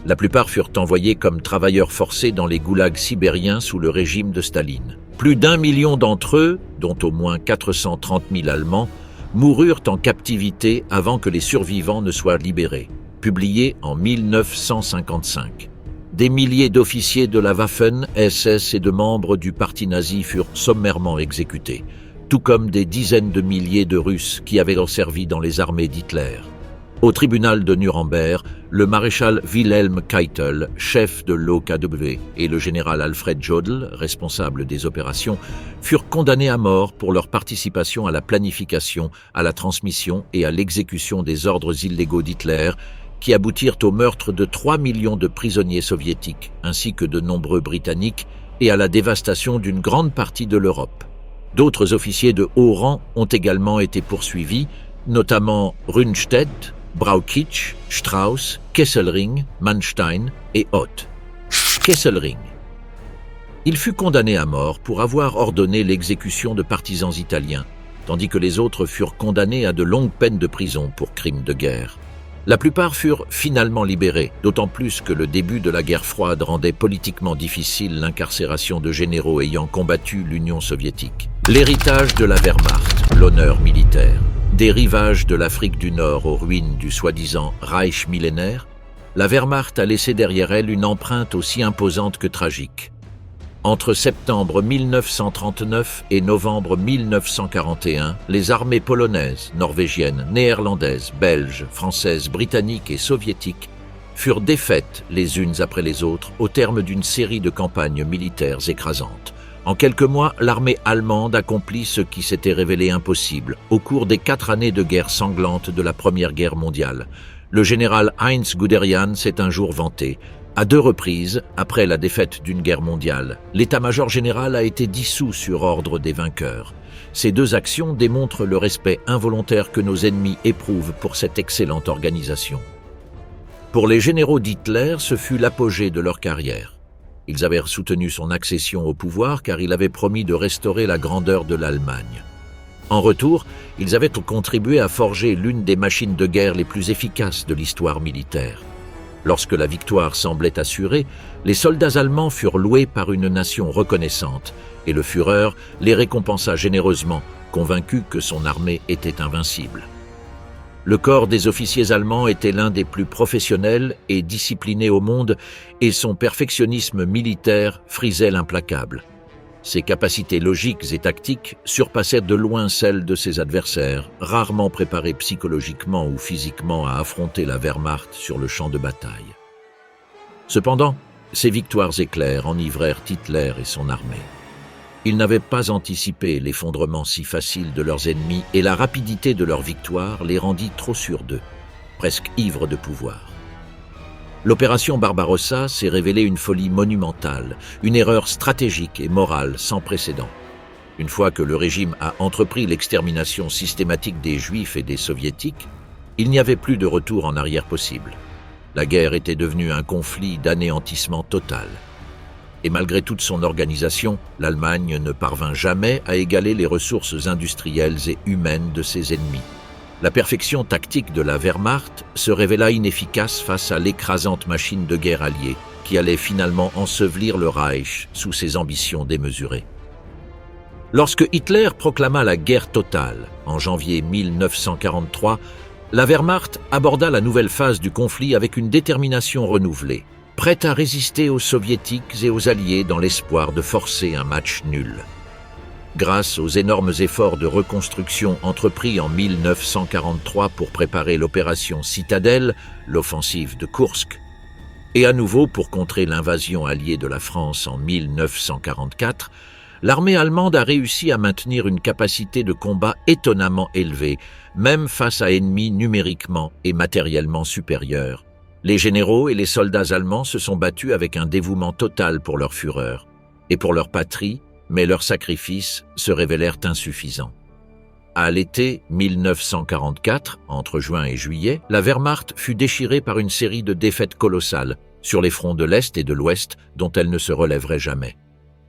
La plupart furent envoyés comme travailleurs forcés dans les goulags sibériens sous le régime de Staline. Plus d'1 million d'entre eux, dont au moins 430 000 Allemands, moururent en captivité avant que les survivants ne soient libérés. Publié en 1955. Des milliers d'officiers de la Waffen-SS et de membres du parti nazi furent sommairement exécutés, tout comme des dizaines de milliers de Russes qui avaient servi dans les armées d'Hitler. Au tribunal de Nuremberg, le maréchal Wilhelm Keitel, chef de l'OKW, et le général Alfred Jodl, responsable des opérations, furent condamnés à mort pour leur participation à la planification, à la transmission et à l'exécution des ordres illégaux d'Hitler, qui aboutirent au meurtre de 3 millions de prisonniers soviétiques, ainsi que de nombreux Britanniques, et à la dévastation d'une grande partie de l'Europe. D'autres officiers de haut rang ont également été poursuivis, notamment Rundstedt, Brauchitsch, Strauss, Kesselring, Manstein et Hoth. Kesselring. Il fut condamné à mort pour avoir ordonné l'exécution de partisans italiens, tandis que les autres furent condamnés à de longues peines de prison pour crimes de guerre. La plupart furent finalement libérés, d'autant plus que le début de la guerre froide rendait politiquement difficile l'incarcération de généraux ayant combattu l'Union soviétique. L'héritage de la Wehrmacht, l'honneur militaire, des rivages de l'Afrique du Nord aux ruines du soi-disant Reich millénaire, la Wehrmacht a laissé derrière elle une empreinte aussi imposante que tragique. Entre septembre 1939 et novembre 1941, les armées polonaises, norvégiennes, néerlandaises, belges, françaises, britanniques et soviétiques furent défaites les unes après les autres au terme d'une série de campagnes militaires écrasantes. En quelques mois, l'armée allemande accomplit ce qui s'était révélé impossible au cours des 4 années de guerre sanglante de la Première Guerre mondiale. Le général Heinz Guderian s'est un jour vanté. À 2 reprises, après la défaite d'une guerre mondiale, l'état-major général a été dissous sur ordre des vainqueurs. Ces 2 actions démontrent le respect involontaire que nos ennemis éprouvent pour cette excellente organisation. Pour les généraux d'Hitler, ce fut l'apogée de leur carrière. Ils avaient soutenu son accession au pouvoir car il avait promis de restaurer la grandeur de l'Allemagne. En retour, ils avaient contribué à forger l'une des machines de guerre les plus efficaces de l'histoire militaire. Lorsque la victoire semblait assurée, les soldats allemands furent loués par une nation reconnaissante et le Führer les récompensa généreusement, convaincu que son armée était invincible. Le corps des officiers allemands était l'un des plus professionnels et disciplinés au monde et son perfectionnisme militaire frisait l'implacable. Ses capacités logiques et tactiques surpassaient de loin celles de ses adversaires, rarement préparés psychologiquement ou physiquement à affronter la Wehrmacht sur le champ de bataille. Cependant, ces victoires éclairs enivrèrent Hitler et son armée. Ils n'avaient pas anticipé l'effondrement si facile de leurs ennemis et la rapidité de leur victoire les rendit trop sûrs d'eux, presque ivres de pouvoir. L'opération Barbarossa s'est révélée une folie monumentale, une erreur stratégique et morale sans précédent. Une fois que le régime a entrepris l'extermination systématique des Juifs et des Soviétiques, il n'y avait plus de retour en arrière possible. La guerre était devenue un conflit d'anéantissement total. Et malgré toute son organisation, l'Allemagne ne parvint jamais à égaler les ressources industrielles et humaines de ses ennemis. La perfection tactique de la Wehrmacht se révéla inefficace face à l'écrasante machine de guerre alliée, qui allait finalement ensevelir le Reich sous ses ambitions démesurées. Lorsque Hitler proclama la guerre totale, en janvier 1943, la Wehrmacht aborda la nouvelle phase du conflit avec une détermination renouvelée, prête à résister aux Soviétiques et aux Alliés dans l'espoir de forcer un match nul. Grâce aux énormes efforts de reconstruction entrepris en 1943 pour préparer l'opération Citadelle, l'offensive de Koursk, et à nouveau pour contrer l'invasion alliée de la France en 1944, l'armée allemande a réussi à maintenir une capacité de combat étonnamment élevée, même face à ennemis numériquement et matériellement supérieurs. Les généraux et les soldats allemands se sont battus avec un dévouement total pour leur Führer et pour leur patrie, mais leurs sacrifices se révélèrent insuffisants. À l'été 1944, entre juin et juillet, la Wehrmacht fut déchirée par une série de défaites colossales sur les fronts de l'Est et de l'Ouest dont elle ne se relèverait jamais.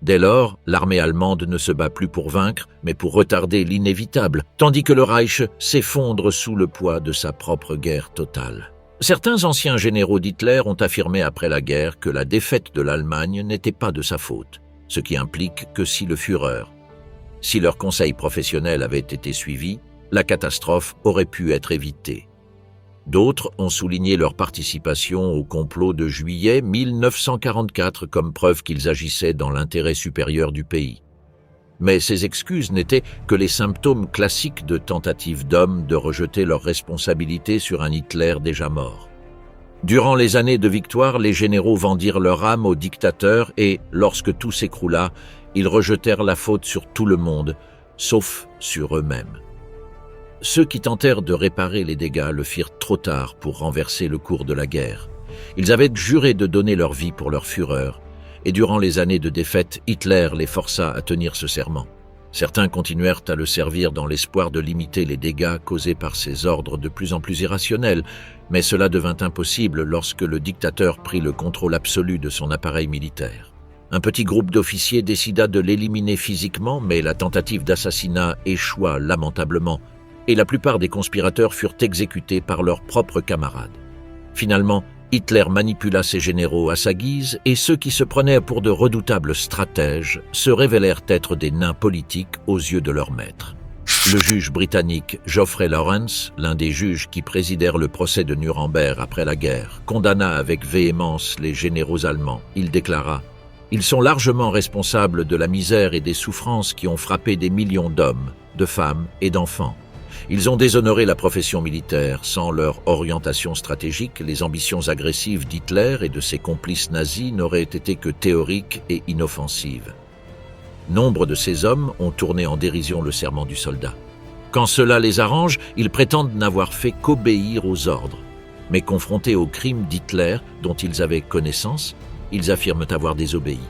Dès lors, l'armée allemande ne se bat plus pour vaincre, mais pour retarder l'inévitable, tandis que le Reich s'effondre sous le poids de sa propre guerre totale. Certains anciens généraux d'Hitler ont affirmé après la guerre que la défaite de l'Allemagne n'était pas de sa faute, ce qui implique que si leurs conseils professionnels avaient été suivis, la catastrophe aurait pu être évitée. D'autres ont souligné leur participation au complot de juillet 1944 comme preuve qu'ils agissaient dans l'intérêt supérieur du pays. Mais ces excuses n'étaient que les symptômes classiques de tentatives d'hommes de rejeter leurs responsabilités sur un Hitler déjà mort. Durant les années de victoire, les généraux vendirent leur âme aux dictateurs et, lorsque tout s'écroula, ils rejetèrent la faute sur tout le monde, sauf sur eux-mêmes. Ceux qui tentèrent de réparer les dégâts le firent trop tard pour renverser le cours de la guerre. Ils avaient juré de donner leur vie pour leur Führer, et durant les années de défaite, Hitler les força à tenir ce serment. Certains continuèrent à le servir dans l'espoir de limiter les dégâts causés par ses ordres de plus en plus irrationnels, mais cela devint impossible lorsque le dictateur prit le contrôle absolu de son appareil militaire. Un petit groupe d'officiers décida de l'éliminer physiquement, mais la tentative d'assassinat échoua lamentablement, et la plupart des conspirateurs furent exécutés par leurs propres camarades. Finalement, Hitler manipula ses généraux à sa guise et ceux qui se prenaient pour de redoutables stratèges se révélèrent être des nains politiques aux yeux de leur maître. Le juge britannique Geoffrey Lawrence, l'un des juges qui présidèrent le procès de Nuremberg après la guerre, condamna avec véhémence les généraux allemands. Il déclara « Ils sont largement responsables de la misère et des souffrances qui ont frappé des millions d'hommes, de femmes et d'enfants. Ils ont déshonoré la profession militaire. Sans leur orientation stratégique, les ambitions agressives d'Hitler et de ses complices nazis n'auraient été que théoriques et inoffensives. Nombre de ces hommes ont tourné en dérision le serment du soldat. Quand cela les arrange, ils prétendent n'avoir fait qu'obéir aux ordres. Mais confrontés aux crimes d'Hitler dont ils avaient connaissance, ils affirment avoir désobéi.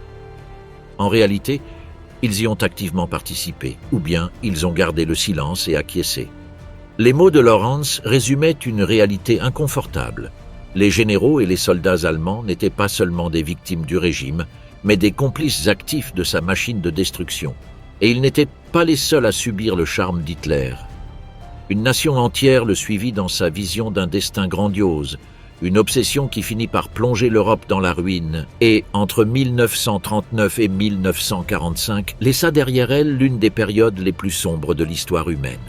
En réalité, ils y ont activement participé, ou bien ils ont gardé le silence et acquiescé. Les mots de Lawrence résumaient une réalité inconfortable. Les généraux et les soldats allemands n'étaient pas seulement des victimes du régime, mais des complices actifs de sa machine de destruction. Et ils n'étaient pas les seuls à subir le charme d'Hitler. Une nation entière le suivit dans sa vision d'un destin grandiose, une obsession qui finit par plonger l'Europe dans la ruine et, entre 1939 et 1945, laissa derrière elle l'une des périodes les plus sombres de l'histoire humaine.